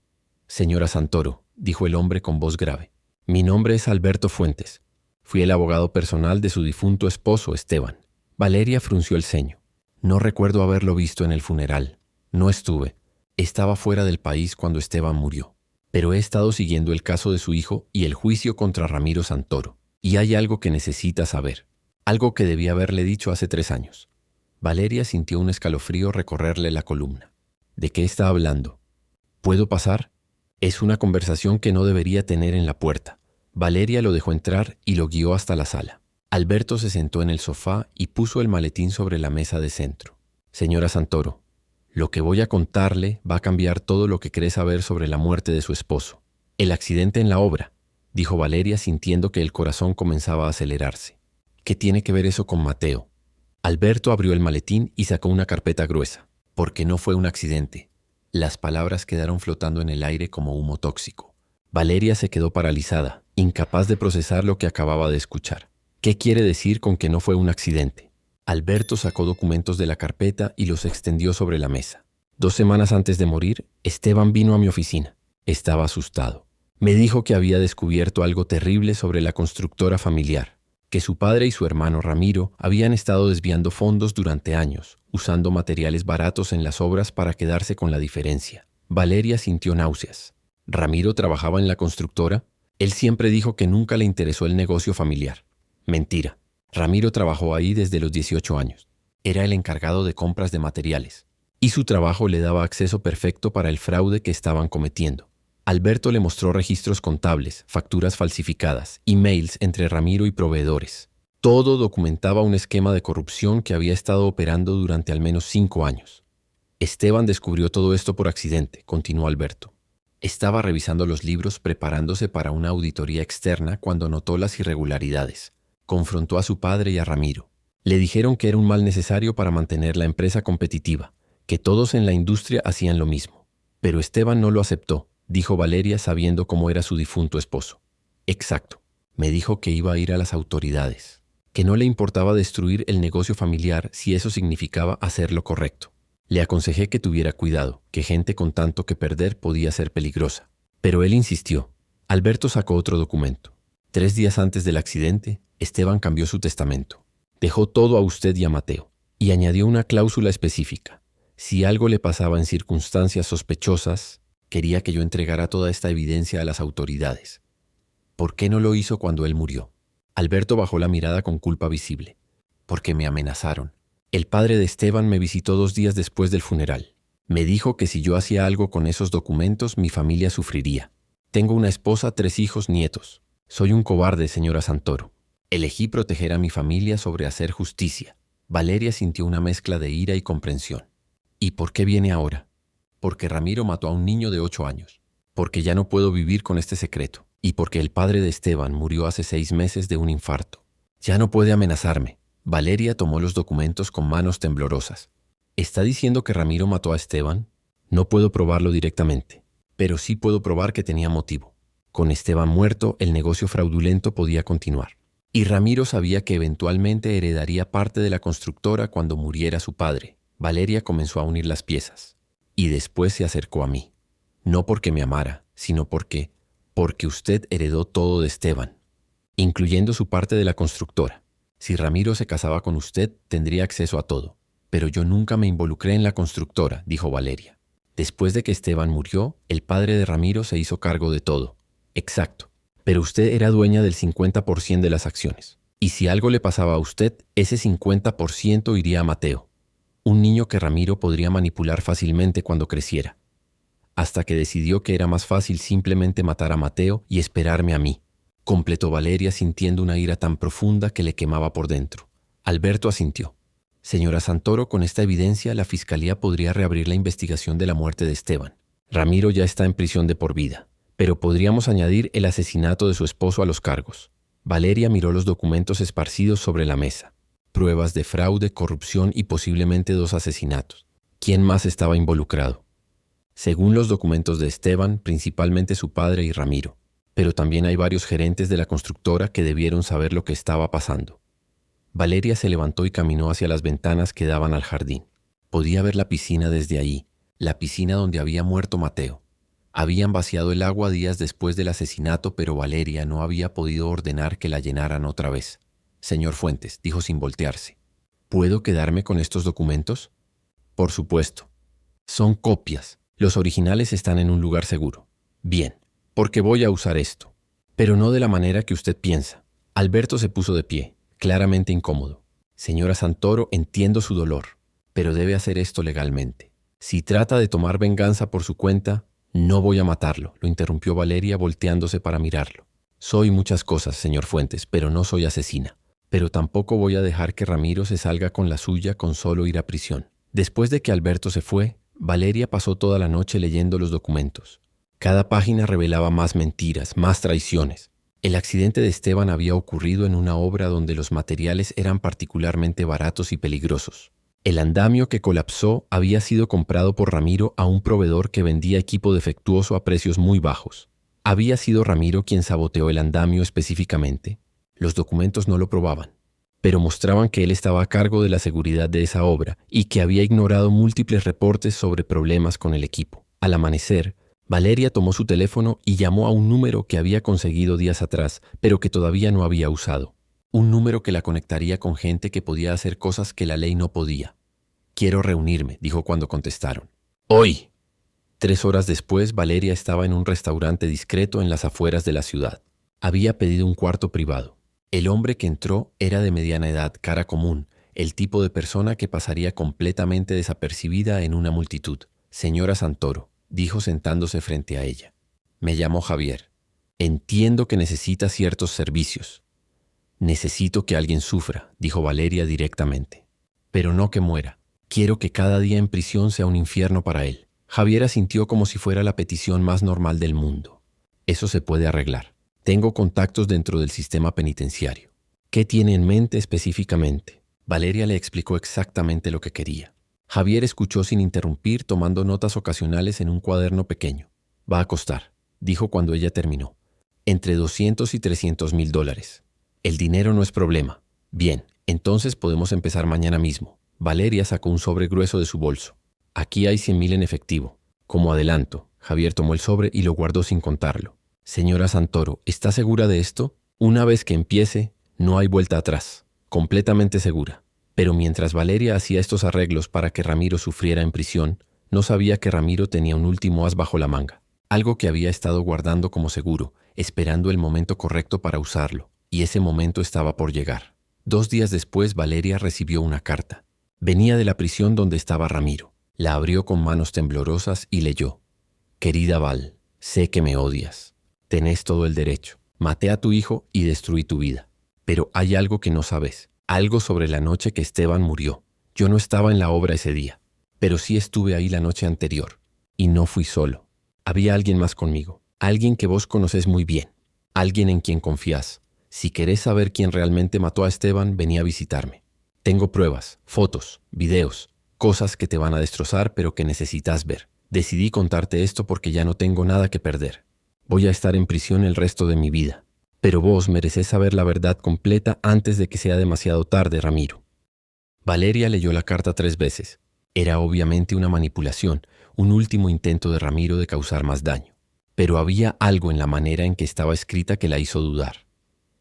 «Señora Santoro», dijo el hombre con voz grave, «mi nombre es Alberto Fuentes. Fui el abogado personal de su difunto esposo, Esteban». Valeria frunció el ceño. «No recuerdo haberlo visto en el funeral. No estuve. Estaba fuera del país cuando Esteban murió. Pero he estado siguiendo el caso de su hijo y el juicio contra Ramiro Santoro. Y hay algo que necesita saber. Algo que debía haberle dicho hace 3 años». Valeria sintió un escalofrío recorrerle la columna. «¿De qué está hablando? ¿Puedo pasar?» «Es una conversación que no debería tener en la puerta». Valeria lo dejó entrar y lo guió hasta la sala. Alberto se sentó en el sofá y puso el maletín sobre la mesa de centro. «Señora Santoro, lo que voy a contarle va a cambiar todo lo que cree saber sobre la muerte de su esposo. El accidente en la obra», dijo Valeria sintiendo que el corazón comenzaba a acelerarse. «¿Qué tiene que ver eso con Mateo?» Alberto abrió el maletín y sacó una carpeta gruesa. «Porque no fue un accidente». Las palabras quedaron flotando en el aire como humo tóxico. Valeria se quedó paralizada, incapaz de procesar lo que acababa de escuchar. «¿Qué quiere decir con que no fue un accidente?». Alberto sacó documentos de la carpeta y los extendió sobre la mesa. «2 semanas antes de morir, Esteban vino a mi oficina. Estaba asustado. Me dijo que había descubierto algo terrible sobre la constructora familiar, que su padre y su hermano Ramiro habían estado desviando fondos durante años, usando materiales baratos en las obras para quedarse con la diferencia». Valeria sintió náuseas. ¿Ramiro trabajaba en la constructora? Él siempre dijo que nunca le interesó el negocio familiar. Mentira. Ramiro trabajó ahí desde los 18 años. Era el encargado de compras de materiales. Y su trabajo le daba acceso perfecto para el fraude que estaban cometiendo. Alberto le mostró registros contables, facturas falsificadas, emails entre Ramiro y proveedores. Todo documentaba un esquema de corrupción que había estado operando durante al menos 5 años. «Esteban descubrió todo esto por accidente», continuó Alberto. «Estaba revisando los libros preparándose para una auditoría externa cuando notó las irregularidades. Confrontó a su padre y a Ramiro. Le dijeron que era un mal necesario para mantener la empresa competitiva, que todos en la industria hacían lo mismo. Pero Esteban no lo aceptó», dijo Valeria sabiendo cómo era su difunto esposo. «Exacto. Me dijo que iba a ir a las autoridades, que no le importaba destruir el negocio familiar si eso significaba hacer lo correcto. Le aconsejé que tuviera cuidado, que gente con tanto que perder podía ser peligrosa. Pero él insistió». Alberto sacó otro documento. 3 días antes del accidente, Esteban cambió su testamento. Dejó todo a usted y a Mateo, y añadió una cláusula específica. Si algo le pasaba en circunstancias sospechosas, quería que yo entregara toda esta evidencia a las autoridades. ¿Por qué no lo hizo cuando él murió? Alberto bajó la mirada con culpa visible. «Porque me amenazaron. El padre de Esteban me visitó 2 días después del funeral. Me dijo que si yo hacía algo con esos documentos, mi familia sufriría. Tengo una esposa, 3 hijos, nietos. Soy un cobarde, señora Santoro. Elegí proteger a mi familia sobre hacer justicia». Valeria sintió una mezcla de ira y comprensión. «¿Y por qué viene ahora?». «Porque Ramiro mató a un niño de 8 años. Porque ya no puedo vivir con este secreto. Y porque el padre de Esteban murió hace 6 meses de un infarto. Ya no puede amenazarme». Valeria tomó los documentos con manos temblorosas. «¿Está diciendo que Ramiro mató a Esteban?». «No puedo probarlo directamente, pero sí puedo probar que tenía motivo. Con Esteban muerto, el negocio fraudulento podía continuar. Y Ramiro sabía que eventualmente heredaría parte de la constructora cuando muriera su padre». Valeria comenzó a unir las piezas. «Y después se acercó a mí. No porque me amara, sino porque usted heredó todo de Esteban, incluyendo su parte de la constructora. Si Ramiro se casaba con usted, tendría acceso a todo. Pero yo nunca me involucré en la constructora», dijo Valeria. «Después de que Esteban murió, el padre de Ramiro se hizo cargo de todo». «Exacto. Pero usted era dueña del 50% de las acciones. Y si algo le pasaba a usted, ese 50% iría a Mateo, un niño que Ramiro podría manipular fácilmente cuando creciera. Hasta que decidió que era más fácil simplemente matar a Mateo y esperarme a mí», completó Valeria sintiendo una ira tan profunda que le quemaba por dentro. Alberto asintió. «Señora Santoro, con esta evidencia la fiscalía podría reabrir la investigación de la muerte de Esteban. Ramiro ya está en prisión de por vida, pero podríamos añadir el asesinato de su esposo a los cargos». Valeria miró los documentos esparcidos sobre la mesa. Pruebas de fraude, corrupción y posiblemente 2 asesinatos. ¿Quién más estaba involucrado? Según los documentos de Esteban, principalmente su padre y Ramiro, pero también hay varios gerentes de la constructora que debieron saber lo que estaba pasando. Valeria se levantó y caminó hacia las ventanas que daban al jardín. Podía ver la piscina desde ahí, la piscina donde había muerto Mateo. Habían vaciado el agua días después del asesinato, pero Valeria no había podido ordenar que la llenaran otra vez. Señor Fuentes, dijo sin voltearse, ¿puedo quedarme con estos documentos? Por supuesto. Son copias. Los originales están en un lugar seguro. Bien, porque voy a usar esto. Pero no de la manera que usted piensa. Alberto se puso de pie, claramente incómodo. Señora Santoro, entiendo su dolor, pero debe hacer esto legalmente. Si trata de tomar venganza por su cuenta, no voy a matarlo, lo interrumpió Valeria volteándose para mirarlo. Soy muchas cosas, señor Fuentes, pero no soy asesina. Pero tampoco voy a dejar que Ramiro se salga con la suya con solo ir a prisión. Después de que Alberto se fue, Valeria pasó toda la noche leyendo los documentos. Cada página revelaba más mentiras, más traiciones. El accidente de Esteban había ocurrido en una obra donde los materiales eran particularmente baratos y peligrosos. El andamio que colapsó había sido comprado por Ramiro a un proveedor que vendía equipo defectuoso a precios muy bajos. ¿Había sido Ramiro quien saboteó el andamio específicamente? Los documentos no lo probaban, pero mostraban que él estaba a cargo de la seguridad de esa obra y que había ignorado múltiples reportes sobre problemas con el equipo. Al amanecer, Valeria tomó su teléfono y llamó a un número que había conseguido días atrás, pero que todavía no había usado. Un número que la conectaría con gente que podía hacer cosas que la ley no podía. Quiero reunirme, dijo cuando contestaron. ¡Hoy! 3 horas después, Valeria estaba en un restaurante discreto en las afueras de la ciudad. Había pedido un cuarto privado. El hombre que entró era de mediana edad, cara común, el tipo de persona que pasaría completamente desapercibida en una multitud. Señora Santoro, dijo sentándose frente a ella. Me llamo Javier. Entiendo que necesita ciertos servicios. Necesito que alguien sufra, dijo Valeria directamente. Pero no que muera. Quiero que cada día en prisión sea un infierno para él. Javier asintió como si fuera la petición más normal del mundo. Eso se puede arreglar. Tengo contactos dentro del sistema penitenciario. ¿Qué tiene en mente específicamente? Valeria le explicó exactamente lo que quería. Javier escuchó sin interrumpir, tomando notas ocasionales en un cuaderno pequeño. Va a costar, dijo cuando ella terminó. Entre 200 y 300 mil dólares. El dinero no es problema. Bien, entonces podemos empezar mañana mismo. Valeria sacó un sobre grueso de su bolso. Aquí hay 100 mil en efectivo. Como adelanto, Javier tomó el sobre y lo guardó sin contarlo. Señora Santoro, ¿está segura de esto? Una vez que empiece, no hay vuelta atrás. Completamente segura. Pero mientras Valeria hacía estos arreglos para que Ramiro sufriera en prisión, no sabía que Ramiro tenía un último as bajo la manga. Algo que había estado guardando como seguro, esperando el momento correcto para usarlo. Y ese momento estaba por llegar. 2 días después, Valeria recibió una carta. Venía de la prisión donde estaba Ramiro. La abrió con manos temblorosas y leyó. Querida Val, sé que me odias. Tenés todo el derecho. Maté a tu hijo y destruí tu vida. Pero hay algo que no sabes. Algo sobre la noche que Esteban murió. Yo no estaba en la obra ese día, pero sí estuve ahí la noche anterior. Y no fui solo. Había alguien más conmigo. Alguien que vos conocés muy bien. Alguien en quien confías. Si querés saber quién realmente mató a Esteban, vení a visitarme. Tengo pruebas, fotos, videos, cosas que te van a destrozar pero que necesitas ver. Decidí contarte esto porque ya no tengo nada que perder. Voy a estar en prisión el resto de mi vida. Pero vos merecés saber la verdad completa antes de que sea demasiado tarde, Ramiro. Valeria leyó la carta 3 veces. Era obviamente una manipulación, un último intento de Ramiro de causar más daño. Pero había algo en la manera en que estaba escrita que la hizo dudar.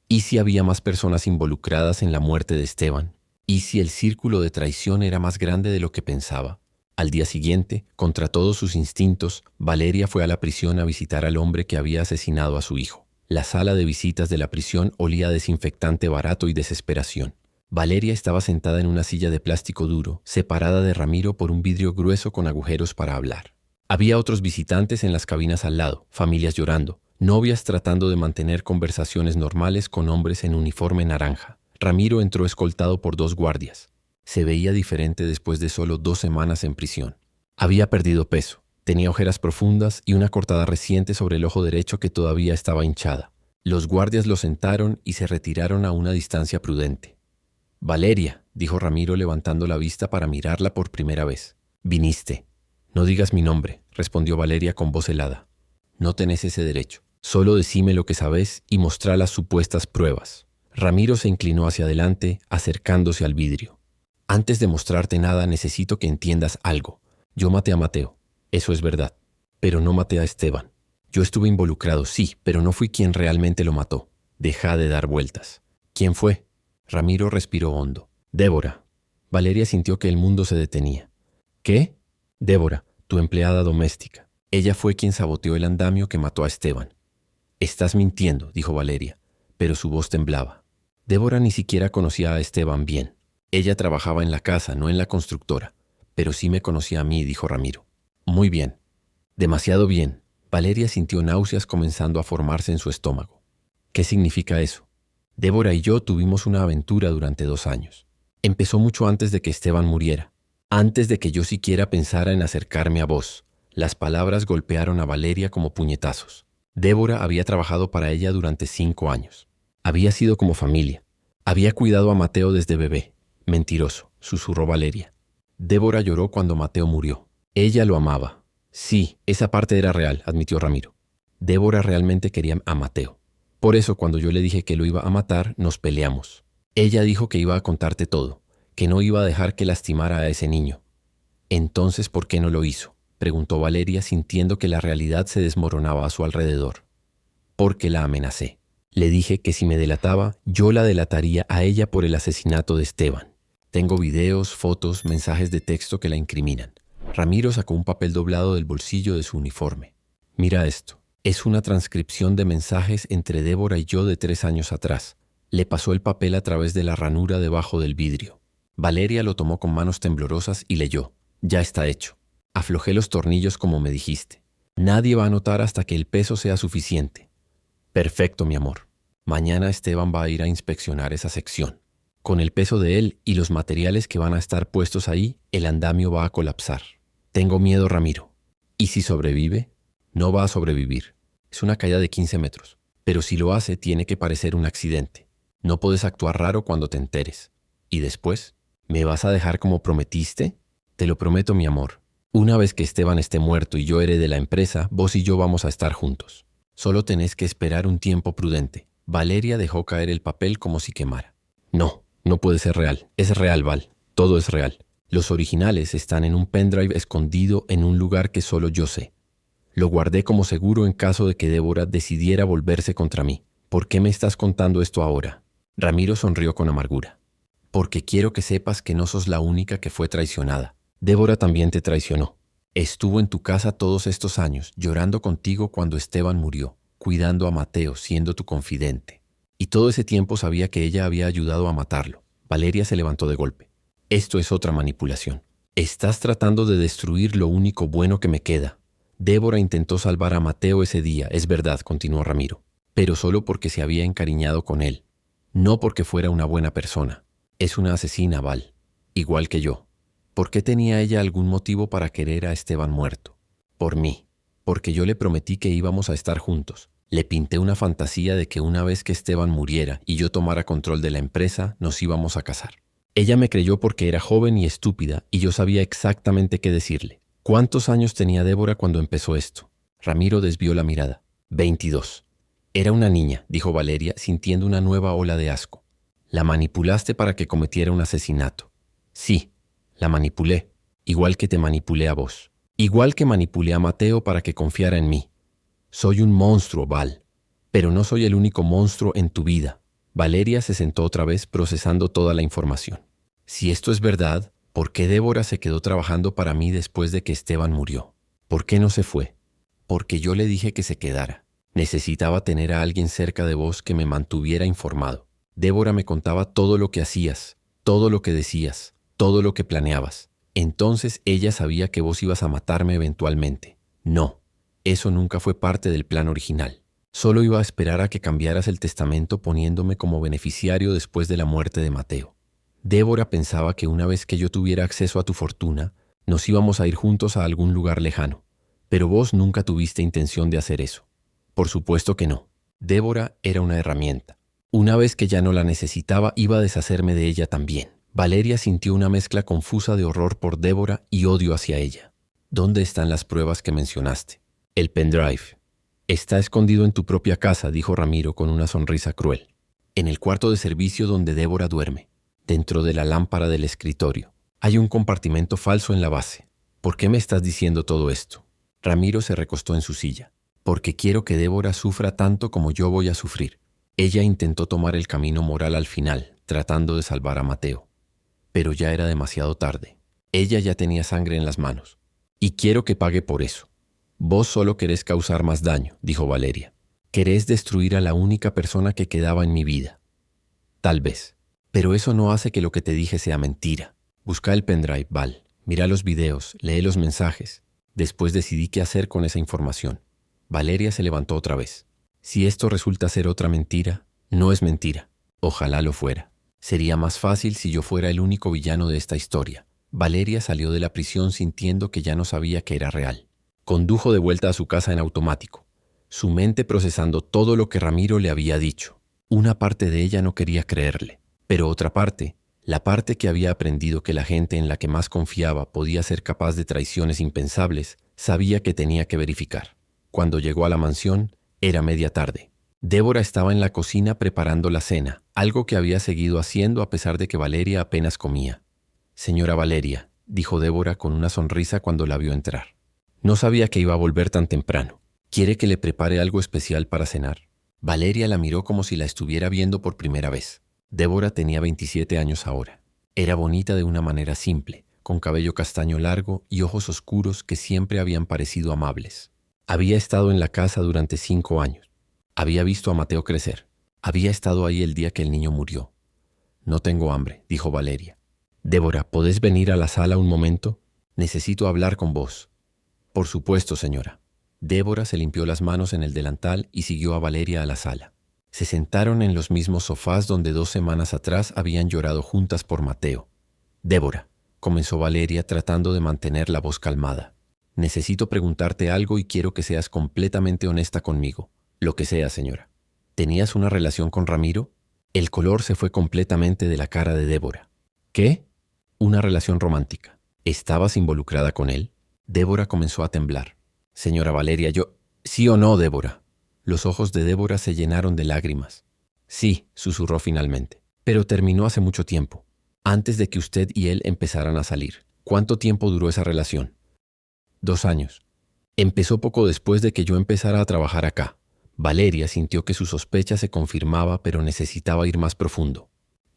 ¿Y si había más personas involucradas en la muerte de Esteban? ¿Y si el círculo de traición era más grande de lo que pensaba? Al día siguiente, contra todos sus instintos, Valeria fue a la prisión a visitar al hombre que había asesinado a su hijo. La sala de visitas de la prisión olía a desinfectante barato y desesperación. Valeria estaba sentada en una silla de plástico duro, separada de Ramiro por un vidrio grueso con agujeros para hablar. Había otros visitantes en las cabinas al lado, familias llorando, novias tratando de mantener conversaciones normales con hombres en uniforme naranja. Ramiro entró escoltado por 2 guardias. Se veía diferente después de solo 2 semanas en prisión. Había perdido peso, tenía ojeras profundas y una cortada reciente sobre el ojo derecho que todavía estaba hinchada. Los guardias lo sentaron y se retiraron a una distancia prudente. Valeria, dijo Ramiro levantando la vista para mirarla por primera vez. Viniste. No digas mi nombre, respondió Valeria con voz helada. No tenés ese derecho. Solo decime lo que sabés y mostrá las supuestas pruebas. Ramiro se inclinó hacia adelante, acercándose al vidrio. Antes de mostrarte nada, necesito que entiendas algo. Yo maté a Mateo. Eso es verdad. Pero no maté a Esteban. Yo estuve involucrado, sí, pero no fui quien realmente lo mató. Deja de dar vueltas. ¿Quién fue? Ramiro respiró hondo. Débora. Valeria sintió que el mundo se detenía. ¿Qué? Débora, tu empleada doméstica. Ella fue quien saboteó el andamio que mató a Esteban. Estás mintiendo, dijo Valeria, pero su voz temblaba. Débora ni siquiera conocía a Esteban bien. Ella trabajaba en la casa, no en la constructora. Pero sí me conocía a mí, dijo Ramiro. Muy bien. Demasiado bien. Valeria sintió náuseas comenzando a formarse en su estómago. ¿Qué significa eso? Débora y yo tuvimos una aventura durante 2 años. Empezó mucho antes de que Esteban muriera. Antes de que yo siquiera pensara en acercarme a vos. Las palabras golpearon a Valeria como puñetazos. Débora había trabajado para ella durante 5 años. Había sido como familia. Había cuidado a Mateo desde bebé. Mentiroso, susurró Valeria. Débora lloró cuando Mateo murió. Ella lo amaba. Sí, esa parte era real, admitió Ramiro. Débora realmente quería a Mateo. Por eso, cuando yo le dije que lo iba a matar, nos peleamos. Ella dijo que iba a contarte todo, que no iba a dejar que lastimara a ese niño. Entonces, ¿por qué no lo hizo?, preguntó Valeria, sintiendo que la realidad se desmoronaba a su alrededor. Porque la amenacé. Le dije que si me delataba, yo la delataría a ella por el asesinato de Esteban. Tengo videos, fotos, mensajes de texto que la incriminan. Ramiro sacó un papel doblado del bolsillo de su uniforme. Mira esto. Es una transcripción de mensajes entre Débora y yo de 3 años atrás. Le pasó el papel a través de la ranura debajo del vidrio. Valeria lo tomó con manos temblorosas y leyó. Ya está hecho. Aflojé los tornillos como me dijiste. Nadie va a notar hasta que el peso sea suficiente. Perfecto, mi amor. Mañana Esteban va a ir a inspeccionar esa sección. Con el peso de él y los materiales que van a estar puestos ahí, el andamio va a colapsar. Tengo miedo, Ramiro. ¿Y si sobrevive? No va a sobrevivir. Es una caída de 15 metros. Pero si lo hace, tiene que parecer un accidente. No puedes actuar raro cuando te enteres. ¿Y después? ¿Me vas a dejar como prometiste? Te lo prometo, mi amor. Una vez que Esteban esté muerto y yo herede la empresa, vos y yo vamos a estar juntos. Solo tenés que esperar un tiempo prudente. Valeria dejó caer el papel como si quemara. No, no puede ser real. Es real, Val. Todo es real. Los originales están en un pendrive escondido en un lugar que solo yo sé. Lo guardé como seguro en caso de que Débora decidiera volverse contra mí. ¿Por qué me estás contando esto ahora? Ramiro sonrió con amargura. Porque quiero que sepas que no sos la única que fue traicionada. Débora también te traicionó. Estuvo en tu casa todos estos años, llorando contigo cuando Esteban murió, cuidando a Mateo, siendo tu confidente. Y todo ese tiempo sabía que ella había ayudado a matarlo. Valeria se levantó de golpe. Esto es otra manipulación. Estás tratando de destruir lo único bueno que me queda. Débora intentó salvar a Mateo ese día, es verdad, continuó Ramiro, pero solo porque se había encariñado con él. No porque fuera una buena persona. Es una asesina, Val. Igual que yo. ¿Por qué tenía ella algún motivo para querer a Esteban muerto? Por mí. Porque yo le prometí que íbamos a estar juntos. Le pinté una fantasía de que una vez que Esteban muriera y yo tomara control de la empresa, nos íbamos a casar. Ella me creyó porque era joven y estúpida y yo sabía exactamente qué decirle. ¿Cuántos años tenía Débora cuando empezó esto? Ramiro desvió la mirada. 22. Era una niña, dijo Valeria, sintiendo una nueva ola de asco. La manipulaste para que cometiera un asesinato. Sí, la manipulé, igual que te manipulé a vos. Igual que manipulé a Mateo para que confiara en mí. Soy un monstruo, Val. Pero no soy el único monstruo en tu vida. Valeria se sentó otra vez procesando toda la información. Si esto es verdad, ¿por qué Débora se quedó trabajando para mí después de que Esteban murió? ¿Por qué no se fue? Porque yo le dije que se quedara. Necesitaba tener a alguien cerca de vos que me mantuviera informado. Débora me contaba todo lo que hacías, todo lo que decías, todo lo que planeabas. Entonces ella sabía que vos ibas a matarme eventualmente. No, eso nunca fue parte del plan original. Solo iba a esperar a que cambiaras el testamento poniéndome como beneficiario después de la muerte de Mateo. Débora pensaba que una vez que yo tuviera acceso a tu fortuna, nos íbamos a ir juntos a algún lugar lejano. Pero vos nunca tuviste intención de hacer eso. Por supuesto que no. Débora era una herramienta. Una vez que ya no la necesitaba, iba a deshacerme de ella también. Valeria sintió una mezcla confusa de horror por Débora y odio hacia ella. ¿Dónde están las pruebas que mencionaste? El pendrive. Está escondido en tu propia casa, dijo Ramiro con una sonrisa cruel. En el cuarto de servicio donde Débora duerme, dentro de la lámpara del escritorio. Hay un compartimento falso en la base. ¿Por qué me estás diciendo todo esto? Ramiro se recostó en su silla. Porque quiero que Débora sufra tanto como yo voy a sufrir. Ella intentó tomar el camino moral al final, tratando de salvar a Mateo. Pero ya era demasiado tarde. Ella ya tenía sangre en las manos. Y quiero que pague por eso. Vos solo querés causar más daño, dijo Valeria. Querés destruir a la única persona que quedaba en mi vida. Tal vez. Pero eso no hace que lo que te dije sea mentira. Busca el pendrive, Val. Mira los videos, lee los mensajes. Después decidí qué hacer con esa información. Valeria se levantó otra vez. Si esto resulta ser otra mentira, no es mentira. Ojalá lo fuera. Sería más fácil si yo fuera el único villano de esta historia. Valeria salió de la prisión sintiendo que ya no sabía que era real. Condujo de vuelta a su casa en automático, su mente procesando todo lo que Ramiro le había dicho. Una parte de ella no quería creerle, pero otra parte, la parte que había aprendido que la gente en la que más confiaba podía ser capaz de traiciones impensables, sabía que tenía que verificar. Cuando llegó a la mansión, era media tarde. Débora estaba en la cocina preparando la cena, algo que había seguido haciendo a pesar de que Valeria apenas comía. «Señora Valeria», dijo Débora con una sonrisa cuando la vio entrar. No sabía que iba a volver tan temprano. ¿Quiere que le prepare algo especial para cenar? Valeria la miró como si la estuviera viendo por primera vez. Débora tenía 27 años ahora. Era bonita de una manera simple, con cabello castaño largo y ojos oscuros que siempre habían parecido amables. Había estado en la casa durante 5 años. Había visto a Mateo crecer. Había estado ahí el día que el niño murió. «No tengo hambre», dijo Valeria. «Débora, ¿podés venir a la sala un momento? Necesito hablar con vos». «Por supuesto, señora». Débora se limpió las manos en el delantal y siguió a Valeria a la sala. Se sentaron en los mismos sofás donde 2 semanas atrás habían llorado juntas por Mateo. «Débora», comenzó Valeria tratando de mantener la voz calmada. «Necesito preguntarte algo y quiero que seas completamente honesta conmigo. Lo que sea, señora. ¿Tenías una relación con Ramiro?» El color se fue completamente de la cara de Débora. «¿Qué?» «Una relación romántica. ¿Estabas involucrada con él?» Débora comenzó a temblar. «Señora Valeria, yo...» «¿Sí o no, Débora?» Los ojos de Débora se llenaron de lágrimas. «Sí», susurró finalmente. «Pero terminó hace mucho tiempo. Antes de que usted y él empezaran a salir. ¿Cuánto tiempo duró esa relación?» 2 años. Empezó poco después de que yo empezara a trabajar acá. Valeria sintió que su sospecha se confirmaba, pero necesitaba ir más profundo.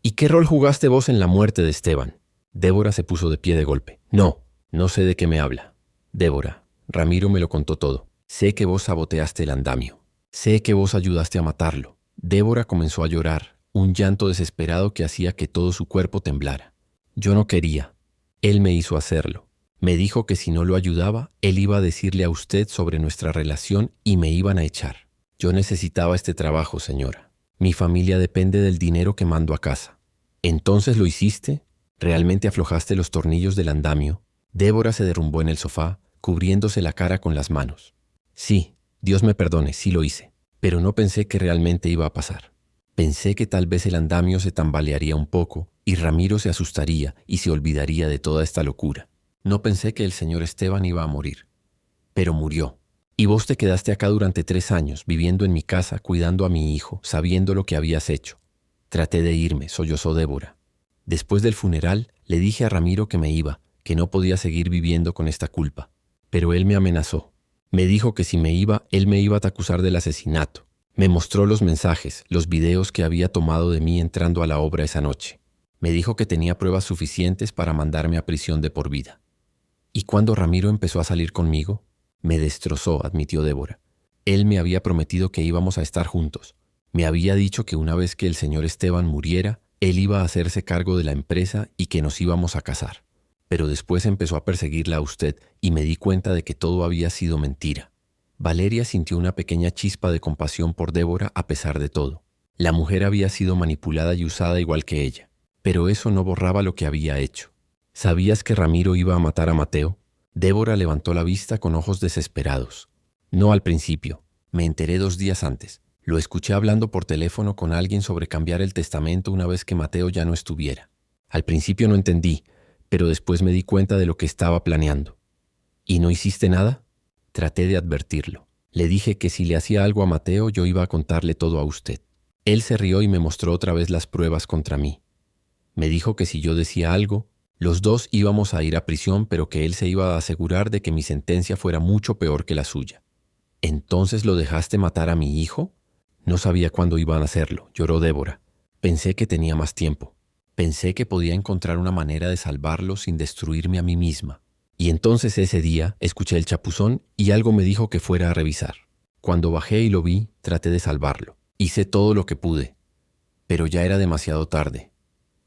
«¿Y qué rol jugaste vos en la muerte de Esteban?» Débora se puso de pie de golpe. No sé de qué me habla. «Débora, Ramiro me lo contó todo. Sé que vos saboteaste el andamio. Sé que vos ayudaste a matarlo». Débora comenzó a llorar, un llanto desesperado que hacía que todo su cuerpo temblara. «Yo no quería. Él me hizo hacerlo. Me dijo que si no lo ayudaba, él iba a decirle a usted sobre nuestra relación y me iban a echar. Yo necesitaba este trabajo, señora. Mi familia depende del dinero que mando a casa». «¿Entonces lo hiciste? ¿Realmente aflojaste los tornillos del andamio?» Débora se derrumbó en el sofá, cubriéndose la cara con las manos. «Sí, Dios me perdone, sí lo hice. Pero no pensé que realmente iba a pasar. Pensé que tal vez el andamio se tambalearía un poco y Ramiro se asustaría y se olvidaría de toda esta locura. No pensé que el señor Esteban iba a morir. Pero murió. Y vos te quedaste acá durante 3 años, viviendo en mi casa, cuidando a mi hijo, sabiendo lo que habías hecho. Traté de irme», sollozó Débora. «Después del funeral, le dije a Ramiro que me iba, que no podía seguir viviendo con esta culpa. Pero él me amenazó. Me dijo que si me iba, él me iba a acusar del asesinato. Me mostró los mensajes, los videos que había tomado de mí entrando a la obra esa noche. Me dijo que tenía pruebas suficientes para mandarme a prisión de por vida. Y cuando Ramiro empezó a salir conmigo, me destrozó», admitió Débora. «Él me había prometido que íbamos a estar juntos. Me había dicho que una vez que el señor Esteban muriera, él iba a hacerse cargo de la empresa y que nos íbamos a casar. Pero después empezó a perseguirla a usted y me di cuenta de que todo había sido mentira». Valeria sintió una pequeña chispa de compasión por Débora a pesar de todo. La mujer había sido manipulada y usada igual que ella, pero eso no borraba lo que había hecho. «¿Sabías que Ramiro iba a matar a Mateo?» Débora levantó la vista con ojos desesperados. «No al principio. Me enteré 2 días antes. Lo escuché hablando por teléfono con alguien sobre cambiar el testamento una vez que Mateo ya no estuviera. Al principio no entendí, pero después me di cuenta de lo que estaba planeando. ¿Y no hiciste nada? Traté de advertirlo. Le dije que si le hacía algo a Mateo, yo iba a contarle todo a usted. Él se rió y me mostró otra vez las pruebas contra mí. Me dijo que si yo decía algo, los dos íbamos a ir a prisión, pero que él se iba a asegurar de que mi sentencia fuera mucho peor que la suya. ¿Entonces lo dejaste matar a mi hijo? No sabía cuándo iban a hacerlo, lloró Débora. Pensé que tenía más tiempo. Pensé que podía encontrar una manera de salvarlo sin destruirme a mí misma. Y entonces ese día escuché el chapuzón y algo me dijo que fuera a revisar. Cuando bajé y lo vi, traté de salvarlo. Hice todo lo que pude. Pero ya era demasiado tarde.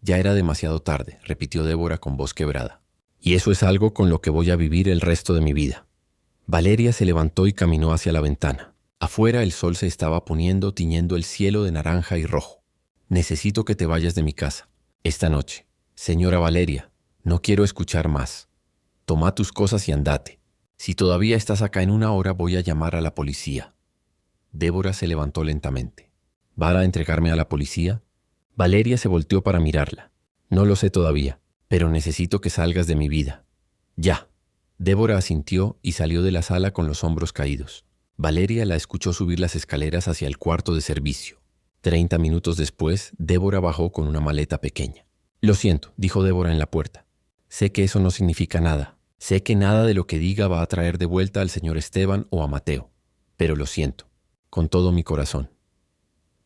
Ya era demasiado tarde, repitió Débora con voz quebrada. Y eso es algo con lo que voy a vivir el resto de mi vida. Valeria se levantó y caminó hacia la ventana. Afuera el sol se estaba poniendo, tiñendo el cielo de naranja y rojo. Necesito que te vayas de mi casa. Esta noche. Señora Valeria, no quiero escuchar más. Toma tus cosas y andate. Si todavía estás acá en una hora, voy a llamar a la policía. Débora se levantó lentamente. ¿Va a entregarme a la policía? Valeria se volteó para mirarla. No lo sé todavía, pero necesito que salgas de mi vida. Ya. Débora asintió y salió de la sala con los hombros caídos. Valeria la escuchó subir las escaleras hacia el cuarto de servicio. 30 minutos después, Débora bajó con una maleta pequeña. Lo siento, dijo Débora en la puerta. Sé que eso no significa nada. Sé que nada de lo que diga va a traer de vuelta al señor Esteban o a Mateo. Pero lo siento, con todo mi corazón.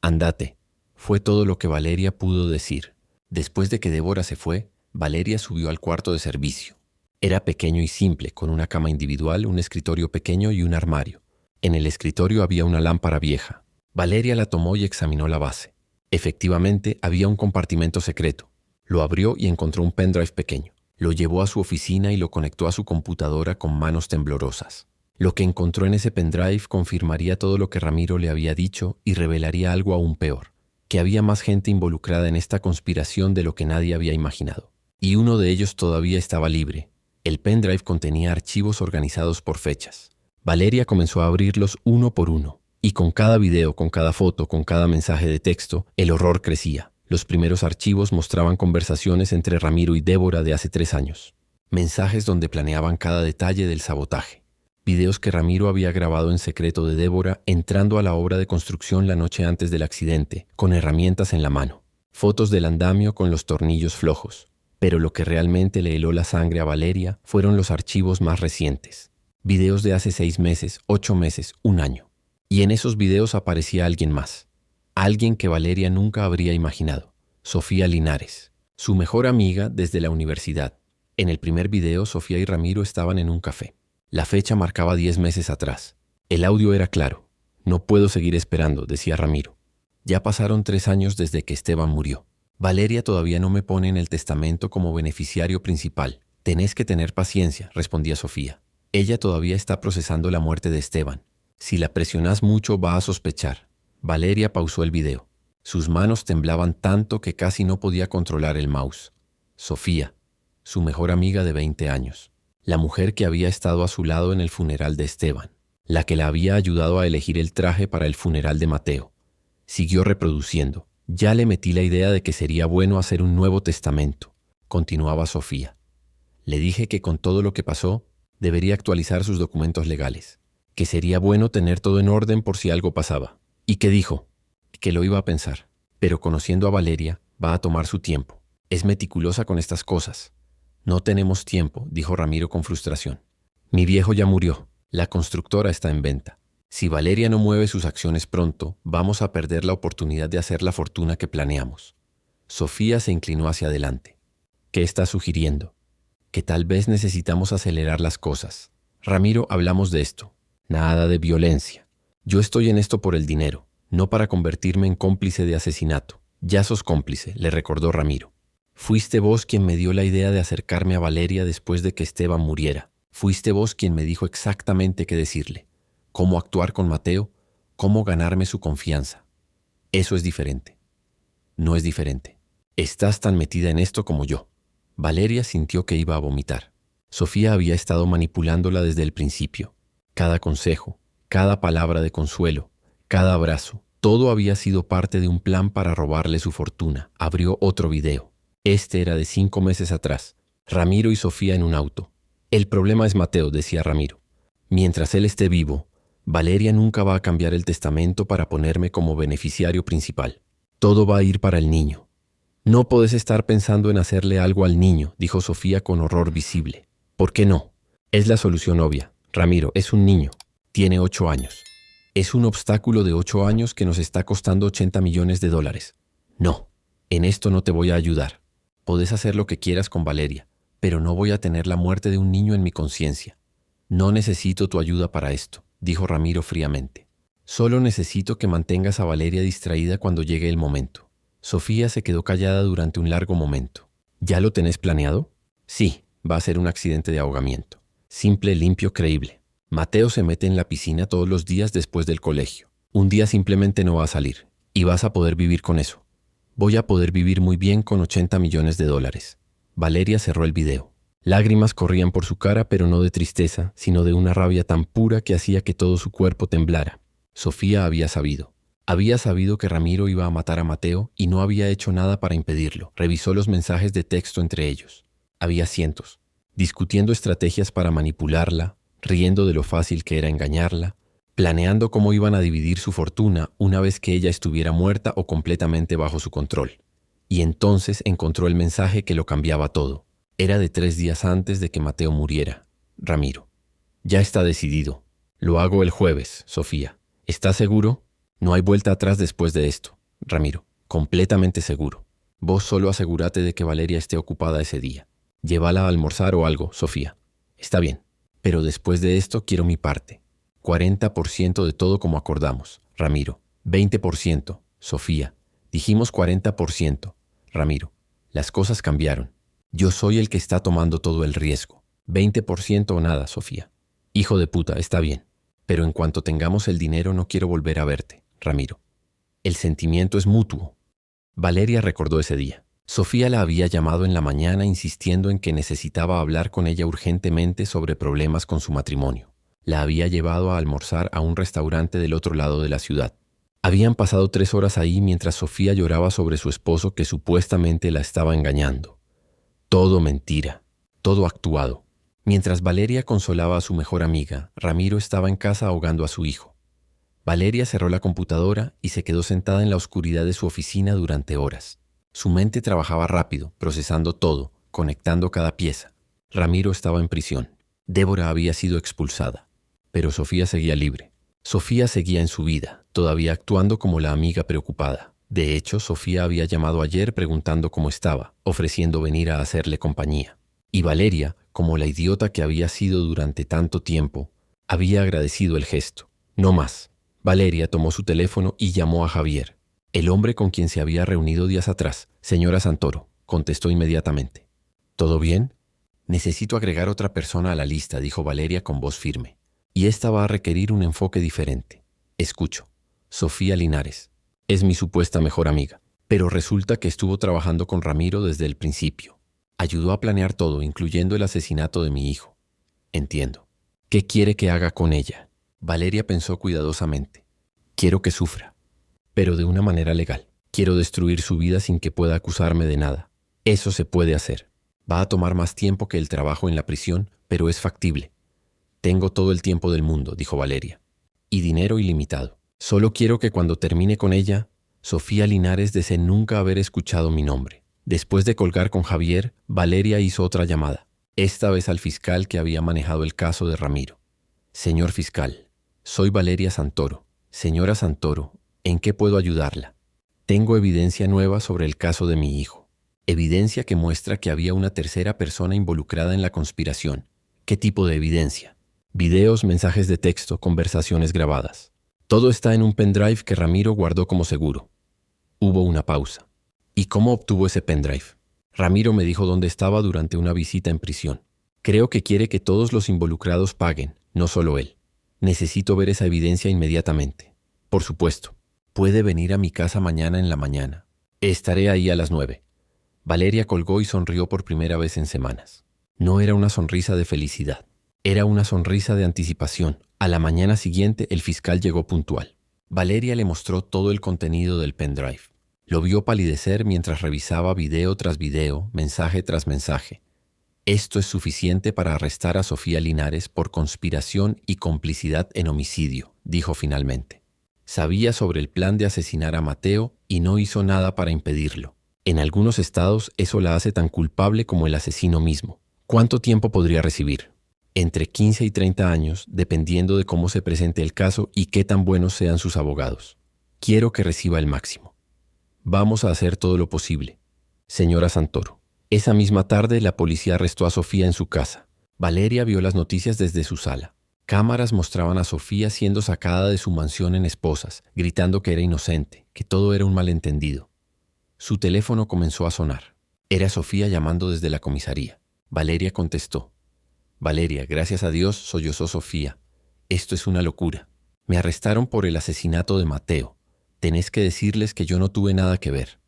Andate. Fue todo lo que Valeria pudo decir. Después de que Débora se fue, Valeria subió al cuarto de servicio. Era pequeño y simple, con una cama individual, un escritorio pequeño y un armario. En el escritorio había una lámpara vieja. Valeria la tomó y examinó la base. Efectivamente, había un compartimento secreto. Lo abrió y encontró un pendrive pequeño. Lo llevó a su oficina y lo conectó a su computadora con manos temblorosas. Lo que encontró en ese pendrive confirmaría todo lo que Ramiro le había dicho y revelaría algo aún peor, que había más gente involucrada en esta conspiración de lo que nadie había imaginado. Y uno de ellos todavía estaba libre. El pendrive contenía archivos organizados por fechas. Valeria comenzó a abrirlos uno por uno, y con cada video, con cada foto, con cada mensaje de texto, el horror crecía. Los primeros archivos mostraban conversaciones entre Ramiro y Débora de hace 3 años. Mensajes donde planeaban cada detalle del sabotaje. Videos que Ramiro había grabado en secreto de Débora entrando a la obra de construcción la noche antes del accidente, con herramientas en la mano. Fotos del andamio con los tornillos flojos. Pero lo que realmente le heló la sangre a Valeria fueron los archivos más recientes. Videos de hace 6 meses, 8 meses, 1 año. Y en esos videos aparecía alguien más. Alguien que Valeria nunca habría imaginado. Sofía Linares, su mejor amiga desde la universidad. En el primer video, Sofía y Ramiro estaban en un café. La fecha marcaba 10 meses atrás. El audio era claro. No puedo seguir esperando, decía Ramiro. Ya pasaron 3 años desde que Esteban murió. Valeria todavía no me pone en el testamento como beneficiario principal. Tenés que tener paciencia, respondía Sofía. Ella todavía está procesando la muerte de Esteban. Si la presionás mucho va a sospechar. Valeria pausó el video. Sus manos temblaban tanto que casi no podía controlar el mouse. Sofía, su mejor amiga de 20 años. La mujer que había estado a su lado en el funeral de Esteban. La que la había ayudado a elegir el traje para el funeral de Mateo. Siguió reproduciendo. Ya le metí la idea de que sería bueno hacer un nuevo testamento, continuaba Sofía. Le dije que con todo lo que pasó, debería actualizar sus documentos legales, que sería bueno tener todo en orden por si algo pasaba. ¿Y qué dijo? Que lo iba a pensar, pero conociendo a Valeria, va a tomar su tiempo. Es meticulosa con estas cosas. No tenemos tiempo, dijo Ramiro con frustración. Mi viejo ya murió, la constructora está en venta. Si Valeria no mueve sus acciones pronto, vamos a perder la oportunidad de hacer la fortuna que planeamos. Sofía se inclinó hacia adelante. ¿Qué está sugiriendo? Que tal vez necesitamos acelerar las cosas. Ramiro, hablamos de esto. Nada de violencia. Yo estoy en esto por el dinero, no para convertirme en cómplice de asesinato. Ya sos cómplice, le recordó Ramiro. Fuiste vos quien me dio la idea de acercarme a Valeria después de que Esteban muriera. Fuiste vos quien me dijo exactamente qué decirle. Cómo actuar con Mateo, cómo ganarme su confianza. Eso es diferente. No es diferente. Estás tan metida en esto como yo. Valeria sintió que iba a vomitar. Sofía había estado manipulándola desde el principio. Cada consejo, cada palabra de consuelo, cada abrazo, todo había sido parte de un plan para robarle su fortuna. Abrió otro video. Este era de 5 meses atrás. Ramiro y Sofía en un auto. El problema es Mateo, decía Ramiro. Mientras él esté vivo, Valeria nunca va a cambiar el testamento para ponerme como beneficiario principal. Todo va a ir para el niño. No podés estar pensando en hacerle algo al niño, dijo Sofía con horror visible. ¿Por qué no? Es la solución obvia. Ramiro, es un niño. Tiene 8 años. Es un obstáculo de 8 años que nos está costando $80 millones. No, en esto no te voy a ayudar. Podés hacer lo que quieras con Valeria, pero no voy a tener la muerte de un niño en mi conciencia. No necesito tu ayuda para esto, dijo Ramiro fríamente. Solo necesito que mantengas a Valeria distraída cuando llegue el momento. Sofía se quedó callada durante un largo momento. ¿Ya lo tenés planeado? Sí, va a ser un accidente de ahogamiento. Simple, limpio, creíble. Mateo se mete en la piscina todos los días después del colegio. Un día simplemente no va a salir, y vas a poder vivir con eso. Voy a poder vivir muy bien con $80 millones. Valeria cerró el video. Lágrimas corrían por su cara, pero no de tristeza, sino de una rabia tan pura que hacía que todo su cuerpo temblara. Sofía había sabido. Había sabido que Ramiro iba a matar a Mateo y no había hecho nada para impedirlo. Revisó los mensajes de texto entre ellos. Había cientos. Discutiendo estrategias para manipularla, riendo de lo fácil que era engañarla, planeando cómo iban a dividir su fortuna una vez que ella estuviera muerta o completamente bajo su control. Y entonces encontró el mensaje que lo cambiaba todo. Era de 3 días antes de que Mateo muriera. Ramiro. Ya está decidido. Lo hago el jueves, Sofía. ¿Estás seguro? No hay vuelta atrás después de esto. Ramiro. Completamente seguro. Vos solo asegúrate de que Valeria esté ocupada ese día. Llévala a almorzar o algo, Sofía. Está bien. Pero después de esto quiero mi parte. 40% de todo como acordamos. Ramiro. 20%. Sofía. Dijimos 40%. Ramiro. Las cosas cambiaron. Yo soy el que está tomando todo el riesgo. 20% o nada, Sofía. Hijo de puta, está bien. Pero en cuanto tengamos el dinero no quiero volver a verte, Ramiro. El sentimiento es mutuo. Valeria recordó ese día. Sofía la había llamado en la mañana insistiendo en que necesitaba hablar con ella urgentemente sobre problemas con su matrimonio. La había llevado a almorzar a un restaurante del otro lado de la ciudad. Habían pasado 3 horas ahí mientras Sofía lloraba sobre su esposo que supuestamente la estaba engañando. Todo mentira, todo actuado. Mientras Valeria consolaba a su mejor amiga, Ramiro estaba en casa ahogando a su hijo. Valeria cerró la computadora y se quedó sentada en la oscuridad de su oficina durante horas. Su mente trabajaba rápido, procesando todo, conectando cada pieza. Ramiro estaba en prisión. Débora había sido expulsada. Pero Sofía seguía libre. Sofía seguía en su vida, todavía actuando como la amiga preocupada. De hecho, Sofía había llamado ayer preguntando cómo estaba, ofreciendo venir a hacerle compañía. Y Valeria, como la idiota que había sido durante tanto tiempo, había agradecido el gesto. No más. Valeria tomó su teléfono y llamó a Javier, el hombre con quien se había reunido días atrás. Señora Santoro, contestó inmediatamente. ¿Todo bien? Necesito agregar otra persona a la lista, dijo Valeria con voz firme. Y esta va a requerir un enfoque diferente. Escucho. Sofía Linares. Es mi supuesta mejor amiga, pero resulta que estuvo trabajando con Ramiro desde el principio. Ayudó a planear todo, incluyendo el asesinato de mi hijo. Entiendo. ¿Qué quiere que haga con ella? Valeria pensó cuidadosamente. Quiero que sufra, pero de una manera legal. Quiero destruir su vida sin que pueda acusarme de nada. Eso se puede hacer. Va a tomar más tiempo que el trabajo en la prisión, pero es factible. Tengo todo el tiempo del mundo, dijo Valeria. Y dinero ilimitado. Solo quiero que cuando termine con ella, Sofía Linares desee nunca haber escuchado mi nombre. Después de colgar con Javier, Valeria hizo otra llamada, esta vez al fiscal que había manejado el caso de Ramiro. Señor fiscal, soy Valeria Santoro. Señora Santoro, ¿en qué puedo ayudarla? Tengo evidencia nueva sobre el caso de mi hijo. Evidencia que muestra que había una tercera persona involucrada en la conspiración. ¿Qué tipo de evidencia? Videos, mensajes de texto, conversaciones grabadas. Todo está en un pendrive que Ramiro guardó como seguro. Hubo una pausa. ¿Y cómo obtuvo ese pendrive? Ramiro me dijo dónde estaba durante una visita en prisión. Creo que quiere que todos los involucrados paguen, no solo él. Necesito ver esa evidencia inmediatamente. Por supuesto. Puede venir a mi casa mañana en la mañana. Estaré ahí a las 9. Valeria colgó y sonrió por primera vez en semanas. No era una sonrisa de felicidad. Era una sonrisa de anticipación. A la mañana siguiente el fiscal llegó puntual. Valeria le mostró todo el contenido del pendrive. Lo vio palidecer mientras revisaba video tras video, mensaje tras mensaje. Esto es suficiente para arrestar a Sofía Linares por conspiración y complicidad en homicidio, dijo finalmente. Sabía sobre el plan de asesinar a Mateo y no hizo nada para impedirlo. En algunos estados eso la hace tan culpable como el asesino mismo. ¿Cuánto tiempo podría recibir? Entre 15 y 30 años, dependiendo de cómo se presente el caso y qué tan buenos sean sus abogados. Quiero que reciba el máximo. Vamos a hacer todo lo posible. Señora Santoro. Esa misma tarde, la policía arrestó a Sofía en su casa. Valeria vio las noticias desde su sala. Cámaras mostraban a Sofía siendo sacada de su mansión en Esposas, gritando que era inocente, que todo era un malentendido. Su teléfono comenzó a sonar. Era Sofía llamando desde la comisaría. Valeria contestó. Valeria, gracias a Dios, sollozó Sofía. Esto es una locura. Me arrestaron por el asesinato de Mateo. Tenés que decirles que yo no tuve nada que ver.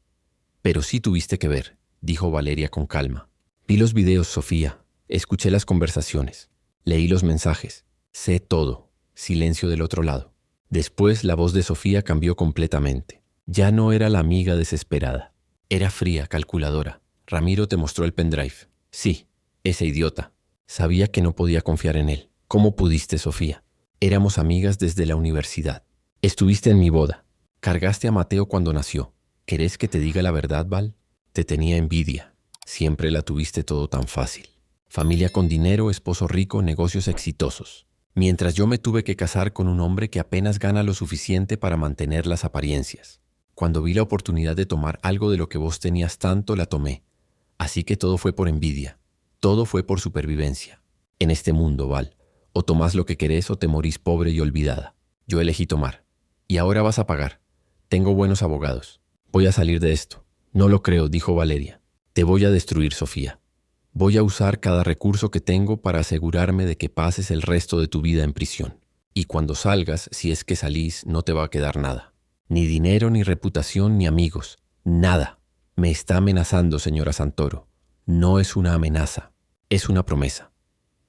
Pero sí tuviste que ver, dijo Valeria con calma. Vi los videos, Sofía. Escuché las conversaciones. Leí los mensajes. Sé todo. Silencio del otro lado. Después la voz de Sofía cambió completamente. Ya no era la amiga desesperada. Era fría, calculadora. Ramiro te mostró el pendrive. Sí, ese idiota. Sabía que no podía confiar en él. ¿Cómo pudiste, Sofía? Éramos amigas desde la universidad. Estuviste en mi boda. Cargaste a Mateo cuando nació. ¿Querés que te diga la verdad, Val? Te tenía envidia. Siempre la tuviste todo tan fácil. Familia con dinero, esposo rico, negocios exitosos. Mientras yo me tuve que casar con un hombre que apenas gana lo suficiente para mantener las apariencias. Cuando vi la oportunidad de tomar algo de lo que vos tenías tanto, la tomé. Así que todo fue por envidia. Todo fue por supervivencia. En este mundo, Val, o tomás lo que querés o te morís pobre y olvidada. Yo elegí tomar. Y ahora vas a pagar. Tengo buenos abogados. Voy a salir de esto. No lo creo, dijo Valeria. Te voy a destruir, Sofía. Voy a usar cada recurso que tengo para asegurarme de que pases el resto de tu vida en prisión. Y cuando salgas, si es que salís, no te va a quedar nada. Ni dinero, ni reputación, ni amigos. Nada. Me está amenazando, señora Santoro. No es una amenaza. Es una promesa.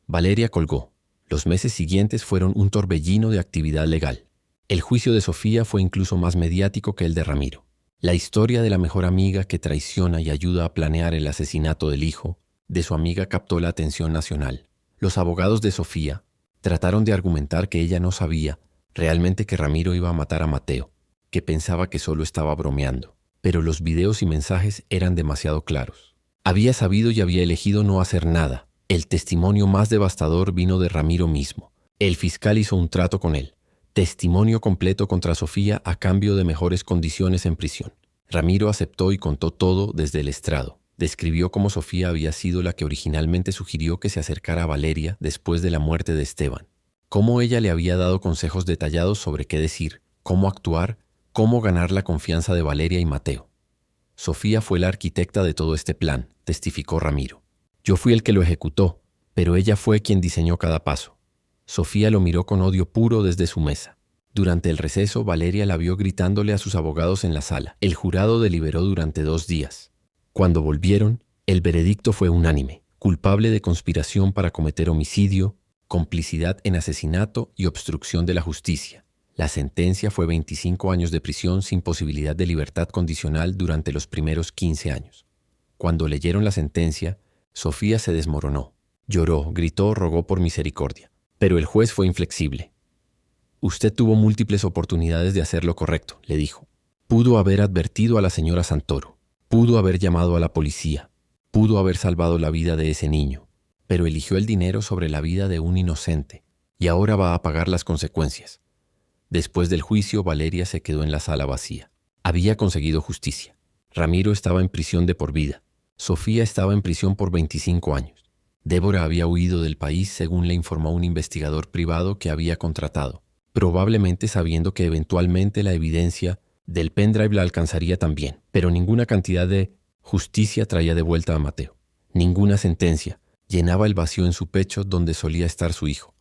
Valeria colgó. Los meses siguientes fueron un torbellino de actividad legal. El juicio de Sofía fue incluso más mediático que el de Ramiro. La historia de la mejor amiga que traiciona y ayuda a planear el asesinato del hijo de su amiga captó la atención nacional. Los abogados de Sofía trataron de argumentar que ella no sabía realmente que Ramiro iba a matar a Mateo, que pensaba que solo estaba bromeando. Pero los videos y mensajes eran demasiado claros. Había sabido y había elegido no hacer nada. El testimonio más devastador vino de Ramiro mismo. El fiscal hizo un trato con él. Testimonio completo contra Sofía a cambio de mejores condiciones en prisión. Ramiro aceptó y contó todo desde el estrado. Describió cómo Sofía había sido la que originalmente sugirió que se acercara a Valeria después de la muerte de Esteban. Cómo ella le había dado consejos detallados sobre qué decir, cómo actuar, cómo ganar la confianza de Valeria y Mateo. Sofía fue la arquitecta de todo este plan, testificó Ramiro. Yo fui el que lo ejecutó, pero ella fue quien diseñó cada paso. Sofía lo miró con odio puro desde su mesa. Durante el receso, Valeria la vio gritándole a sus abogados en la sala. El jurado deliberó durante 2 días. Cuando volvieron, el veredicto fue unánime, culpable de conspiración para cometer homicidio, complicidad en asesinato y obstrucción de la justicia. La sentencia fue 25 años de prisión sin posibilidad de libertad condicional durante los primeros 15 años. Cuando leyeron la sentencia, Sofía se desmoronó. Lloró, gritó, rogó por misericordia. Pero el juez fue inflexible. Usted tuvo múltiples oportunidades de hacer lo correcto, le dijo. Pudo haber advertido a la señora Santoro. Pudo haber llamado a la policía. Pudo haber salvado la vida de ese niño. Pero eligió el dinero sobre la vida de un inocente. Y ahora va a pagar las consecuencias. Después del juicio, Valeria se quedó en la sala vacía. Había conseguido justicia. Ramiro estaba en prisión de por vida. Sofía estaba en prisión por 25 años. Débora había huido del país, según le informó un investigador privado que había contratado, probablemente sabiendo que eventualmente la evidencia del pendrive la alcanzaría también, pero ninguna cantidad de justicia traía de vuelta a Mateo. Ninguna sentencia llenaba el vacío en su pecho donde solía estar su hijo.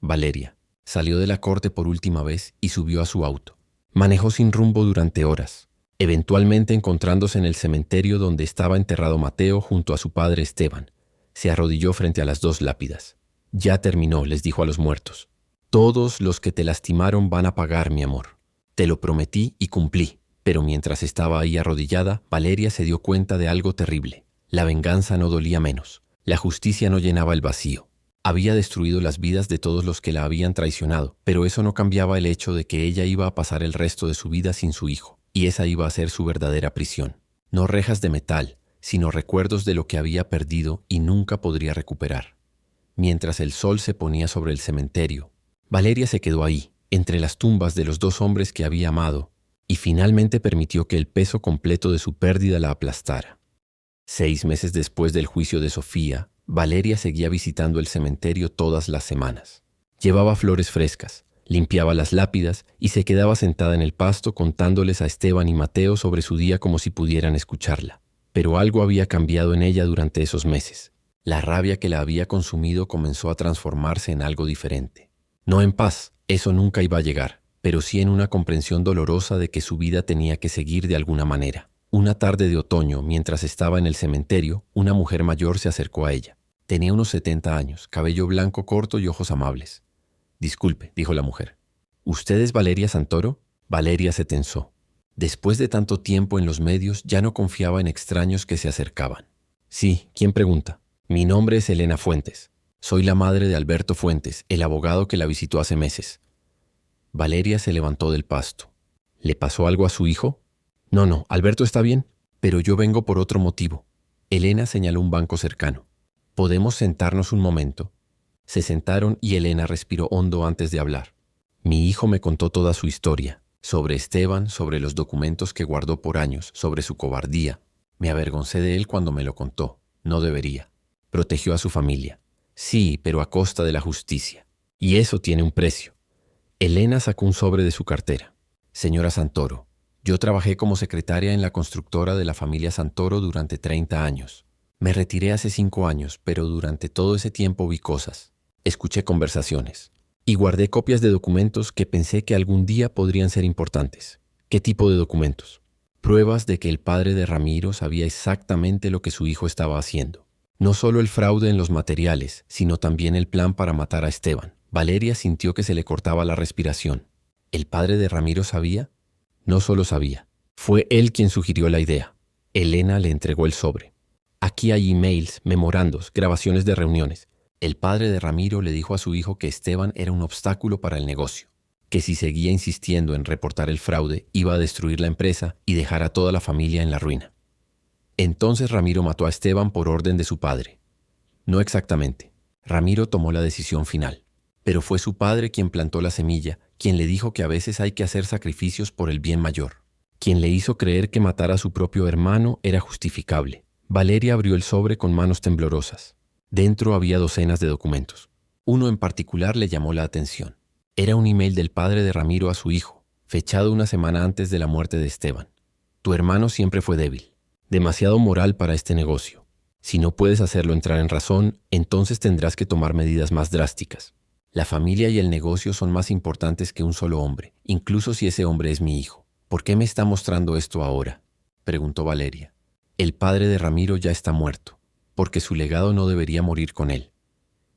Valeria salió de la corte por última vez y subió a su auto. Manejó sin rumbo durante horas, eventualmente encontrándose en el cementerio donde estaba enterrado Mateo junto a su padre Esteban. Se arrodilló frente a las 2 lápidas. Ya terminó, les dijo a los muertos. Todos los que te lastimaron van a pagar, mi amor. Te lo prometí y cumplí. Pero mientras estaba ahí arrodillada, Valeria se dio cuenta de algo terrible. La venganza no dolía menos. La justicia no llenaba el vacío. Había destruido las vidas de todos los que la habían traicionado, pero eso no cambiaba el hecho de que ella iba a pasar el resto de su vida sin su hijo, y esa iba a ser su verdadera prisión. No rejas de metal, sino recuerdos de lo que había perdido y nunca podría recuperar. Mientras el sol se ponía sobre el cementerio, Valeria se quedó ahí, entre las tumbas de los dos hombres que había amado, y finalmente permitió que el peso completo de su pérdida la aplastara. 6 meses después del juicio de Sofía, Valeria seguía visitando el cementerio todas las semanas. Llevaba flores frescas, limpiaba las lápidas y se quedaba sentada en el pasto contándoles a Esteban y Mateo sobre su día como si pudieran escucharla. Pero algo había cambiado en ella durante esos meses. La rabia que la había consumido comenzó a transformarse en algo diferente. No en paz, eso nunca iba a llegar, pero sí en una comprensión dolorosa de que su vida tenía que seguir de alguna manera. Una tarde de otoño, mientras estaba en el cementerio, una mujer mayor se acercó a ella. Tenía unos 70 años, cabello blanco corto y ojos amables. «Disculpe», dijo la mujer. «¿Usted es Valeria Santoro?» Valeria se tensó. Después de tanto tiempo en los medios, ya no confiaba en extraños que se acercaban. «Sí, ¿quién pregunta?» «Mi nombre es Elena Fuentes. Soy la madre de Alberto Fuentes, el abogado que la visitó hace meses». Valeria se levantó del pasto. «¿Le pasó algo a su hijo?» No, Alberto está bien, pero yo vengo por otro motivo». Elena señaló un banco cercano. «¿Podemos sentarnos un momento?» Se sentaron y Elena respiró hondo antes de hablar. «Mi hijo me contó toda su historia, sobre Esteban, sobre los documentos que guardó por años, sobre su cobardía. Me avergoncé de él cuando me lo contó. No debería. Protegió a su familia. Sí, pero a costa de la justicia. Y eso tiene un precio». Elena sacó un sobre de su cartera. «Señora Santoro, yo trabajé como secretaria en la constructora de la familia Santoro durante 30 años. Me retiré hace 5 años, pero durante todo ese tiempo vi cosas. Escuché conversaciones y guardé copias de documentos que pensé que algún día podrían ser importantes». «¿Qué tipo de documentos?» «Pruebas de que el padre de Ramiro sabía exactamente lo que su hijo estaba haciendo. No solo el fraude en los materiales, sino también el plan para matar a Esteban». Valeria sintió que se le cortaba la respiración. ¿El padre de Ramiro sabía? No solo sabía, fue él quien sugirió la idea. Elena le entregó el sobre. «Aquí hay emails, memorandos, grabaciones de reuniones. El padre de Ramiro le dijo a su hijo que Esteban era un obstáculo para el negocio, que si seguía insistiendo en reportar el fraude, iba a destruir la empresa y dejar a toda la familia en la ruina. Entonces Ramiro mató a Esteban por orden de su padre». «No exactamente. Ramiro tomó la decisión final. Pero fue su padre quien plantó la semilla, quien le dijo que a veces hay que hacer sacrificios por el bien mayor, quien le hizo creer que matar a su propio hermano era justificable». Valeria abrió el sobre con manos temblorosas. Dentro había docenas de documentos. Uno en particular le llamó la atención. Era un email del padre de Ramiro a su hijo, fechado una semana antes de la muerte de Esteban. «Tu hermano siempre fue débil, demasiado moral para este negocio. Si no puedes hacerlo entrar en razón, entonces tendrás que tomar medidas más drásticas. La familia y el negocio son más importantes que un solo hombre, incluso si ese hombre es mi hijo. ¿Por qué me está mostrando esto ahora?», preguntó Valeria. «El padre de Ramiro ya está muerto, porque su legado no debería morir con él.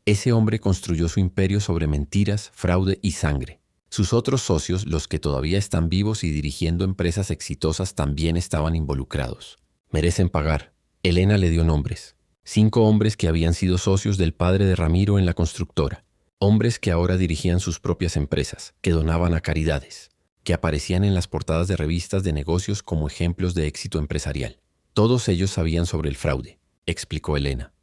Ese hombre construyó su imperio sobre mentiras, fraude y sangre. Sus otros socios, los que todavía están vivos y dirigiendo empresas exitosas, también estaban involucrados. Merecen pagar». Elena le dio nombres. 5 hombres que habían sido socios del padre de Ramiro en la constructora. Hombres que ahora dirigían sus propias empresas, que donaban a caridades, que aparecían en las portadas de revistas de negocios como ejemplos de éxito empresarial. Todos ellos sabían sobre el fraude, explicó Elena.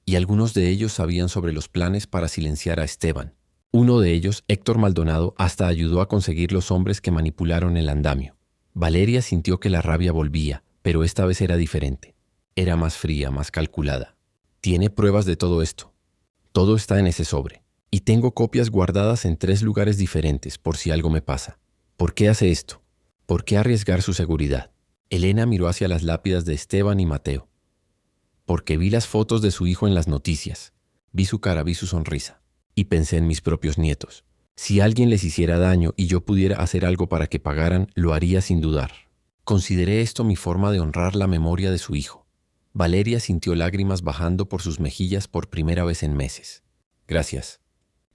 Y algunos de ellos sabían sobre los planes para silenciar a Esteban. Uno de ellos, Héctor Maldonado, hasta ayudó a conseguir los hombres que manipularon el andamio. Valeria sintió que la rabia volvía, pero esta vez era diferente. Era más fría, más calculada. «Tiene pruebas de todo esto. Todo está en ese sobre. Y tengo copias guardadas en 3 lugares diferentes por si algo me pasa. ¿Por qué hace esto? ¿Por qué arriesgar su seguridad?». Elena miró hacia las lápidas de Esteban y Mateo. «Porque vi las fotos de su hijo en las noticias. Vi su cara, vi su sonrisa. Y pensé en mis propios nietos. Si alguien les hiciera daño y yo pudiera hacer algo para que pagaran, lo haría sin dudar. Consideré esto mi forma de honrar la memoria de su hijo». Valeria sintió lágrimas bajando por sus mejillas por primera vez en meses. «Gracias.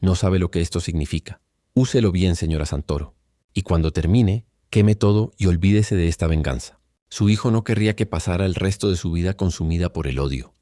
No sabe lo que esto significa. Úselo bien, señora Santoro. Y cuando termine, Queme todo y olvídese de esta venganza. Su hijo no querría que pasara el resto de su vida consumida por el odio.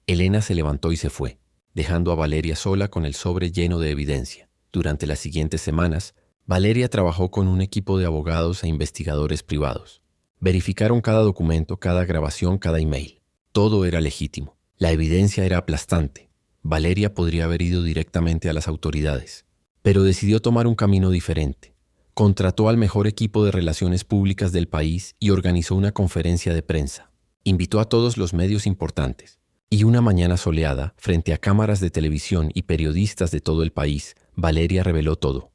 Elena se levantó y se fue, dejando a Valeria sola con el sobre lleno de evidencia. Durante las siguientes semanas, Valeria trabajó con un equipo de abogados e investigadores privados. Verificaron cada documento, cada grabación, cada email. Todo era legítimo. La evidencia era aplastante. Valeria podría haber ido directamente a las autoridades, pero decidió tomar un camino diferente. Contrató al mejor equipo de relaciones públicas del país y organizó una conferencia de prensa. Invitó a todos los medios importantes. Y una mañana soleada, frente a cámaras de televisión y periodistas de todo el país, Valeria reveló todo.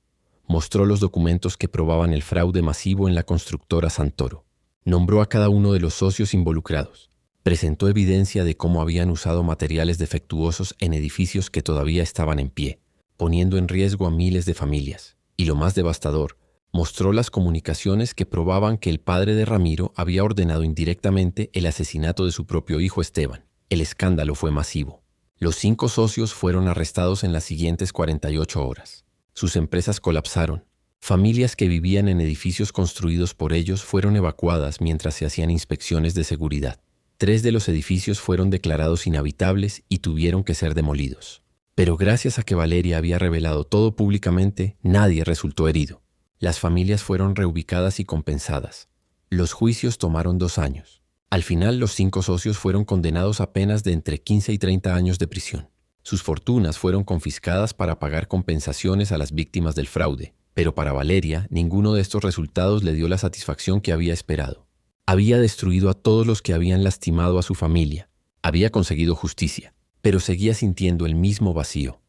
Mostró los documentos que probaban el fraude masivo en la constructora Santoro. Nombró a cada uno de los socios involucrados. Presentó evidencia de cómo habían usado materiales defectuosos en edificios que todavía estaban en pie, poniendo en riesgo a miles de familias. Y lo más devastador, mostró las comunicaciones que probaban que el padre de Ramiro había ordenado indirectamente el asesinato de su propio hijo Esteban. El escándalo fue masivo. Los 5 socios fueron arrestados en las siguientes 48 horas. Sus empresas colapsaron. Familias que vivían en edificios construidos por ellos fueron evacuadas mientras se hacían inspecciones de seguridad. 3 de los edificios fueron declarados inhabitables y tuvieron que ser demolidos. Pero gracias a que Valeria había revelado todo públicamente, nadie resultó herido. Las familias fueron reubicadas y compensadas. Los juicios tomaron 2 años. Al final, los 5 socios fueron condenados a penas de entre 15 y 30 años de prisión. Sus fortunas fueron confiscadas para pagar compensaciones a las víctimas del fraude, pero para Valeria, ninguno de estos resultados le dio la satisfacción que había esperado. Había destruido a todos los que habían lastimado a su familia. Había conseguido justicia, pero seguía sintiendo el mismo vacío.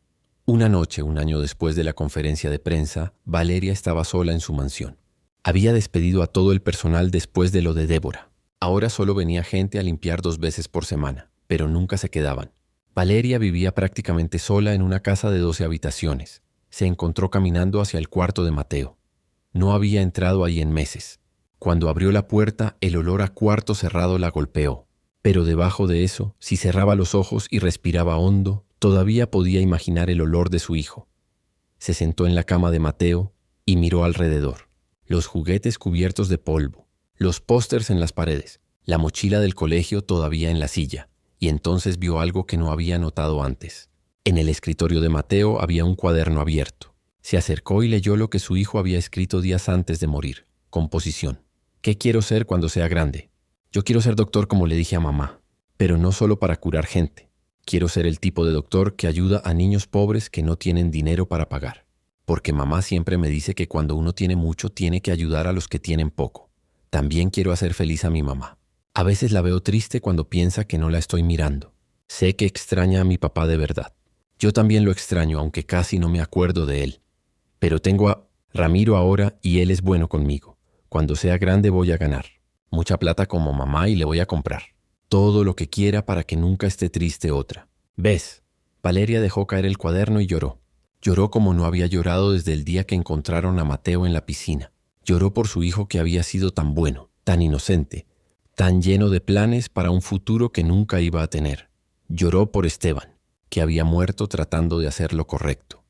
Una noche, un año después de la conferencia de prensa, Valeria estaba sola en su mansión. Había despedido a todo el personal después de lo de Débora. Ahora solo venía gente a limpiar 2 veces por semana, pero nunca se quedaban. Valeria vivía prácticamente sola en una casa de 12 habitaciones. Se encontró caminando hacia el cuarto de Mateo. No había entrado ahí en meses. Cuando abrió la puerta, el olor a cuarto cerrado la golpeó. Pero debajo de eso, si cerraba los ojos y respiraba hondo, todavía podía imaginar el olor de su hijo. Se sentó en la cama de Mateo y miró alrededor. Los juguetes cubiertos de polvo, los pósters en las paredes, la mochila del colegio todavía en la silla, y entonces vio algo que no había notado antes. En el escritorio de Mateo había un cuaderno abierto. Se acercó y leyó lo que su hijo había escrito días antes de morir. Composición. ¿Qué quiero ser cuando sea grande? Yo quiero ser doctor como le dije a mamá, pero no solo para curar gente. Quiero ser el tipo de doctor que ayuda a niños pobres que no tienen dinero para pagar. Porque mamá siempre me dice que cuando uno tiene mucho tiene que ayudar a los que tienen poco. También quiero hacer feliz a mi mamá. A veces la veo triste cuando piensa que no la estoy mirando. Sé que extraña a mi papá de verdad. Yo también lo extraño, aunque casi no me acuerdo de él. Pero tengo a Ramiro ahora y él es bueno conmigo. Cuando sea grande voy a ganar mucha plata como mamá y le voy a comprar todo lo que quiera para que nunca esté triste otra. ¿Ves? Valeria dejó caer el cuaderno y lloró. Lloró como no había llorado desde el día que encontraron a Mateo en la piscina. Lloró por su hijo que había sido tan bueno, tan inocente, tan lleno de planes para un futuro que nunca iba a tener. Lloró por Esteban, que había muerto tratando de hacer lo correcto.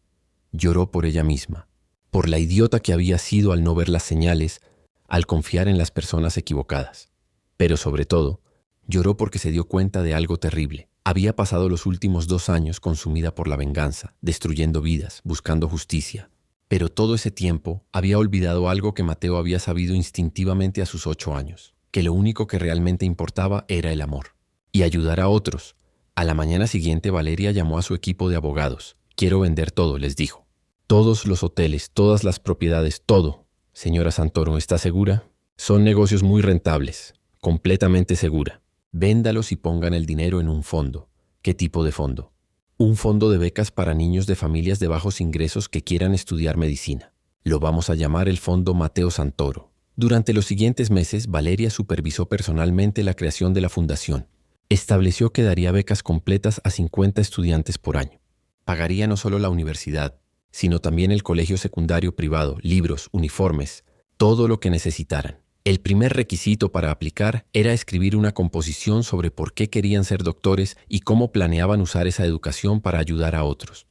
Lloró por ella misma, por la idiota que había sido al no ver las señales, al confiar en las personas equivocadas. Pero sobre todo, lloró porque se dio cuenta de algo terrible. Había pasado los últimos 2 años consumida por la venganza, destruyendo vidas, buscando justicia. Pero todo ese tiempo había olvidado algo que Mateo había sabido instintivamente a sus 8 años, que lo único que realmente importaba era el amor. Y ayudar a otros. A la mañana siguiente Valeria llamó a su equipo de abogados. Quiero vender todo, les dijo. Todos los hoteles, todas las propiedades, todo. Señora Santoro, ¿está segura? Son negocios muy rentables, completamente segura. Véndalos y pongan el dinero en un fondo. ¿Qué tipo de fondo? Un fondo de becas para niños de familias de bajos ingresos que quieran estudiar medicina. Lo vamos a llamar el Fondo Mateo Santoro. Durante los siguientes meses, Valeria supervisó personalmente la creación de la fundación. Estableció que daría becas completas a 50 estudiantes por año. Pagaría no solo la universidad, sino también el colegio secundario privado, libros, uniformes, todo lo que necesitaran. El primer requisito para aplicar era escribir una composición sobre por qué querían ser doctores y cómo planeaban usar esa educación para ayudar a otros.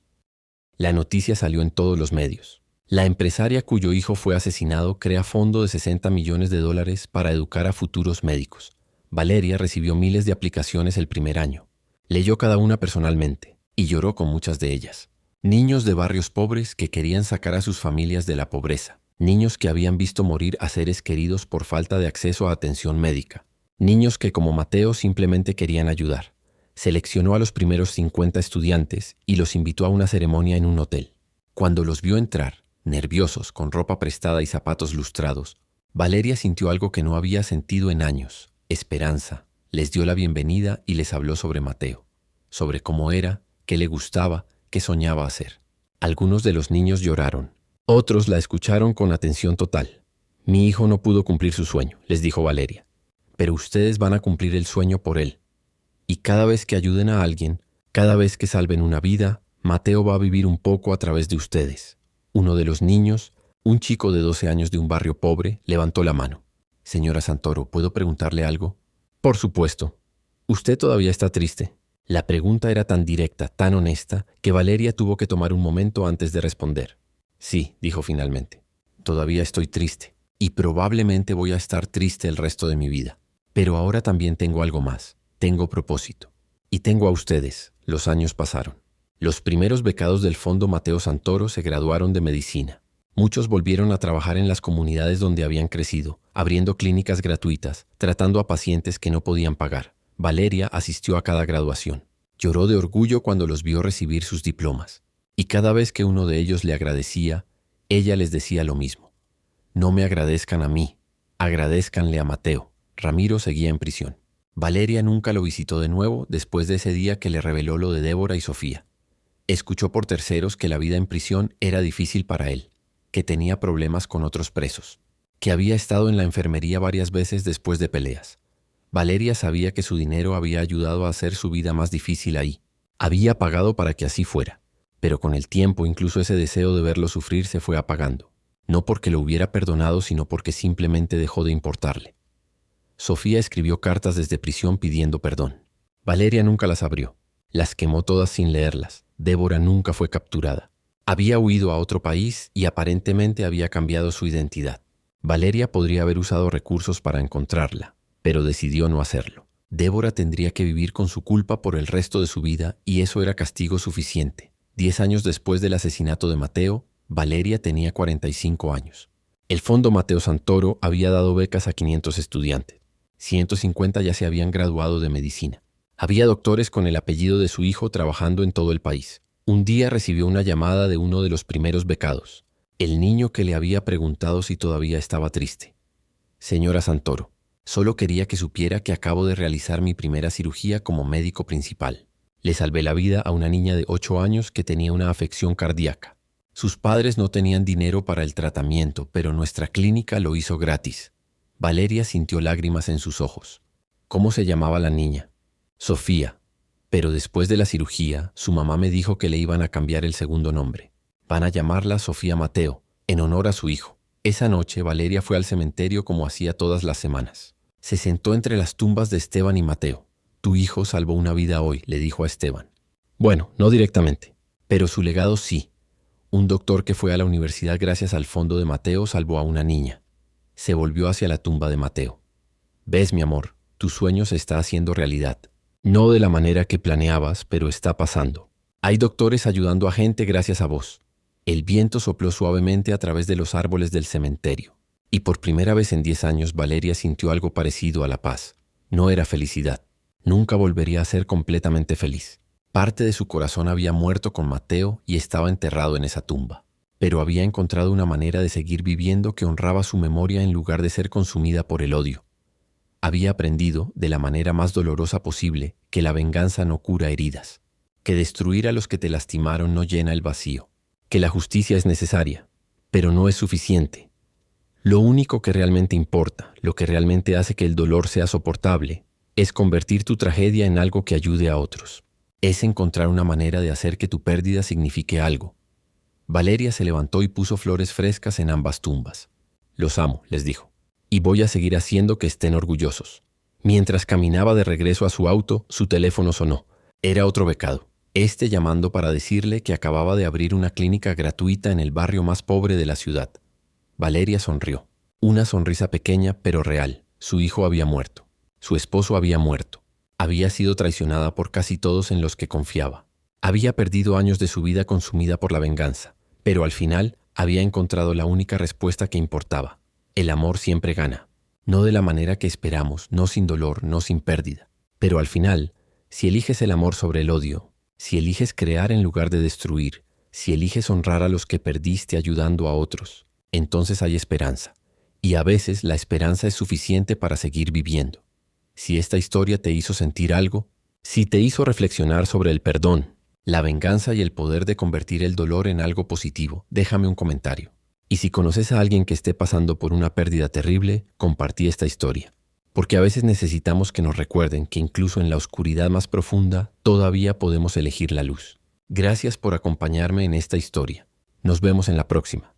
La noticia salió en todos los medios. La empresaria cuyo hijo fue asesinado crea fondo de $60 millones para educar a futuros médicos. Valeria recibió miles de aplicaciones el primer año. Leyó cada una personalmente y lloró con muchas de ellas. Niños de barrios pobres que querían sacar a sus familias de la pobreza. Niños que habían visto morir a seres queridos por falta de acceso a atención médica. Niños que, como Mateo, simplemente querían ayudar. Seleccionó a los primeros 50 estudiantes y los invitó a una ceremonia en un hotel. Cuando los vio entrar, nerviosos, con ropa prestada y zapatos lustrados, Valeria sintió algo que no había sentido en años: esperanza. Les dio la bienvenida y les habló sobre Mateo, sobre cómo era, qué le gustaba, qué soñaba hacer. Algunos de los niños lloraron. Otros la escucharon con atención total. Mi hijo no pudo cumplir su sueño, les dijo Valeria, pero ustedes van a cumplir el sueño por él. Y cada vez que ayuden a alguien, cada vez que salven una vida, Mateo va a vivir un poco a través de ustedes. Uno de los niños, un chico de 12 años de un barrio pobre, levantó la mano. Señora Santoro, ¿puedo preguntarle algo? Por supuesto. ¿Usted todavía está triste? La pregunta era tan directa, tan honesta, que Valeria tuvo que tomar un momento antes de responder. Sí, dijo finalmente. Todavía estoy triste, y probablemente voy a estar triste el resto de mi vida. Pero ahora también tengo algo más. Tengo propósito. Y tengo a ustedes. Los años pasaron. Los primeros becados del Fondo Mateo Santoro se graduaron de medicina. Muchos volvieron a trabajar en las comunidades donde habían crecido, abriendo clínicas gratuitas, tratando a pacientes que no podían pagar. Valeria asistió a cada graduación. Lloró de orgullo cuando los vio recibir sus diplomas. Y cada vez que uno de ellos le agradecía, ella les decía lo mismo. No me agradezcan a mí, agradézcanle a Mateo. Ramiro seguía en prisión. Valeria nunca lo visitó de nuevo después de ese día que le reveló lo de Débora y Sofía. Escuchó por terceros que la vida en prisión era difícil para él, que tenía problemas con otros presos, que había estado en la enfermería varias veces después de peleas. Valeria sabía que su dinero había ayudado a hacer su vida más difícil ahí. Había pagado para que así fuera, pero con el tiempo incluso ese deseo de verlo sufrir se fue apagando. No porque lo hubiera perdonado, sino porque simplemente dejó de importarle. Sofía escribió cartas desde prisión pidiendo perdón. Valeria nunca las abrió. Las quemó todas sin leerlas. Débora nunca fue capturada. Había huido a otro país y aparentemente había cambiado su identidad. Valeria podría haber usado recursos para encontrarla, pero decidió no hacerlo. Débora tendría que vivir con su culpa por el resto de su vida y eso era castigo suficiente. 10 años después del asesinato de Mateo, Valeria tenía 45 años. El Fondo Mateo Santoro había dado becas a 500 estudiantes. 150 ya se habían graduado de medicina. Había doctores con el apellido de su hijo trabajando en todo el país. Un día recibió una llamada de uno de los primeros becados, el niño que le había preguntado si todavía estaba triste. Señora Santoro, solo quería que supiera que acabo de realizar mi primera cirugía como médico principal. Le salvé la vida a una niña de 8 años que tenía una afección cardíaca. Sus padres no tenían dinero para el tratamiento, pero nuestra clínica lo hizo gratis. Valeria sintió lágrimas en sus ojos. ¿Cómo se llamaba la niña? Sofía. Pero después de la cirugía, su mamá me dijo que le iban a cambiar el segundo nombre. Van a llamarla Sofía Mateo, en honor a su hijo. Esa noche, Valeria fue al cementerio como hacía todas las semanas. Se sentó entre las tumbas de Esteban y Mateo. Tu hijo salvó una vida hoy, le dijo a Esteban. Bueno, no directamente, pero su legado sí. Un doctor que fue a la universidad gracias al fondo de Mateo salvó a una niña. Se volvió hacia la tumba de Mateo. Ves, mi amor, tu sueño se está haciendo realidad. No de la manera que planeabas, pero está pasando. Hay doctores ayudando a gente gracias a vos. El viento sopló suavemente a través de los árboles del cementerio. Y por primera vez en 10 años Valeria sintió algo parecido a la paz. No era felicidad. Nunca volvería a ser completamente feliz. Parte de su corazón había muerto con Mateo y estaba enterrado en esa tumba. Pero había encontrado una manera de seguir viviendo que honraba su memoria en lugar de ser consumida por el odio. Había aprendido, de la manera más dolorosa posible, que la venganza no cura heridas, que destruir a los que te lastimaron no llena el vacío, que la justicia es necesaria, pero no es suficiente. Lo único que realmente importa, lo que realmente hace que el dolor sea soportable, es convertir tu tragedia en algo que ayude a otros. Es encontrar una manera de hacer que tu pérdida signifique algo. Valeria se levantó y puso flores frescas en ambas tumbas. Los amo, les dijo. Y voy a seguir haciendo que estén orgullosos. Mientras caminaba de regreso a su auto, su teléfono sonó. Era otro becado. llamando para decirle que acababa de abrir una clínica gratuita en el barrio más pobre de la ciudad. Valeria sonrió. Una sonrisa pequeña pero real. Su hijo había muerto. Su esposo había muerto. Había sido traicionada por casi todos en los que confiaba. Había perdido años de su vida consumida por la venganza, pero al final había encontrado la única respuesta que importaba. El amor siempre gana. No de la manera que esperamos, no sin dolor, no sin pérdida. Pero al final, si eliges el amor sobre el odio, si eliges crear en lugar de destruir, si eliges honrar a los que perdiste ayudando a otros, entonces hay esperanza. Y a veces la esperanza es suficiente para seguir viviendo. Si esta historia te hizo sentir algo, si te hizo reflexionar sobre el perdón, la venganza y el poder de convertir el dolor en algo positivo, déjame un comentario. Y si conoces a alguien que esté pasando por una pérdida terrible, compartí esta historia. Porque a veces necesitamos que nos recuerden que incluso en la oscuridad más profunda, todavía podemos elegir la luz. Gracias por acompañarme en esta historia. Nos vemos en la próxima.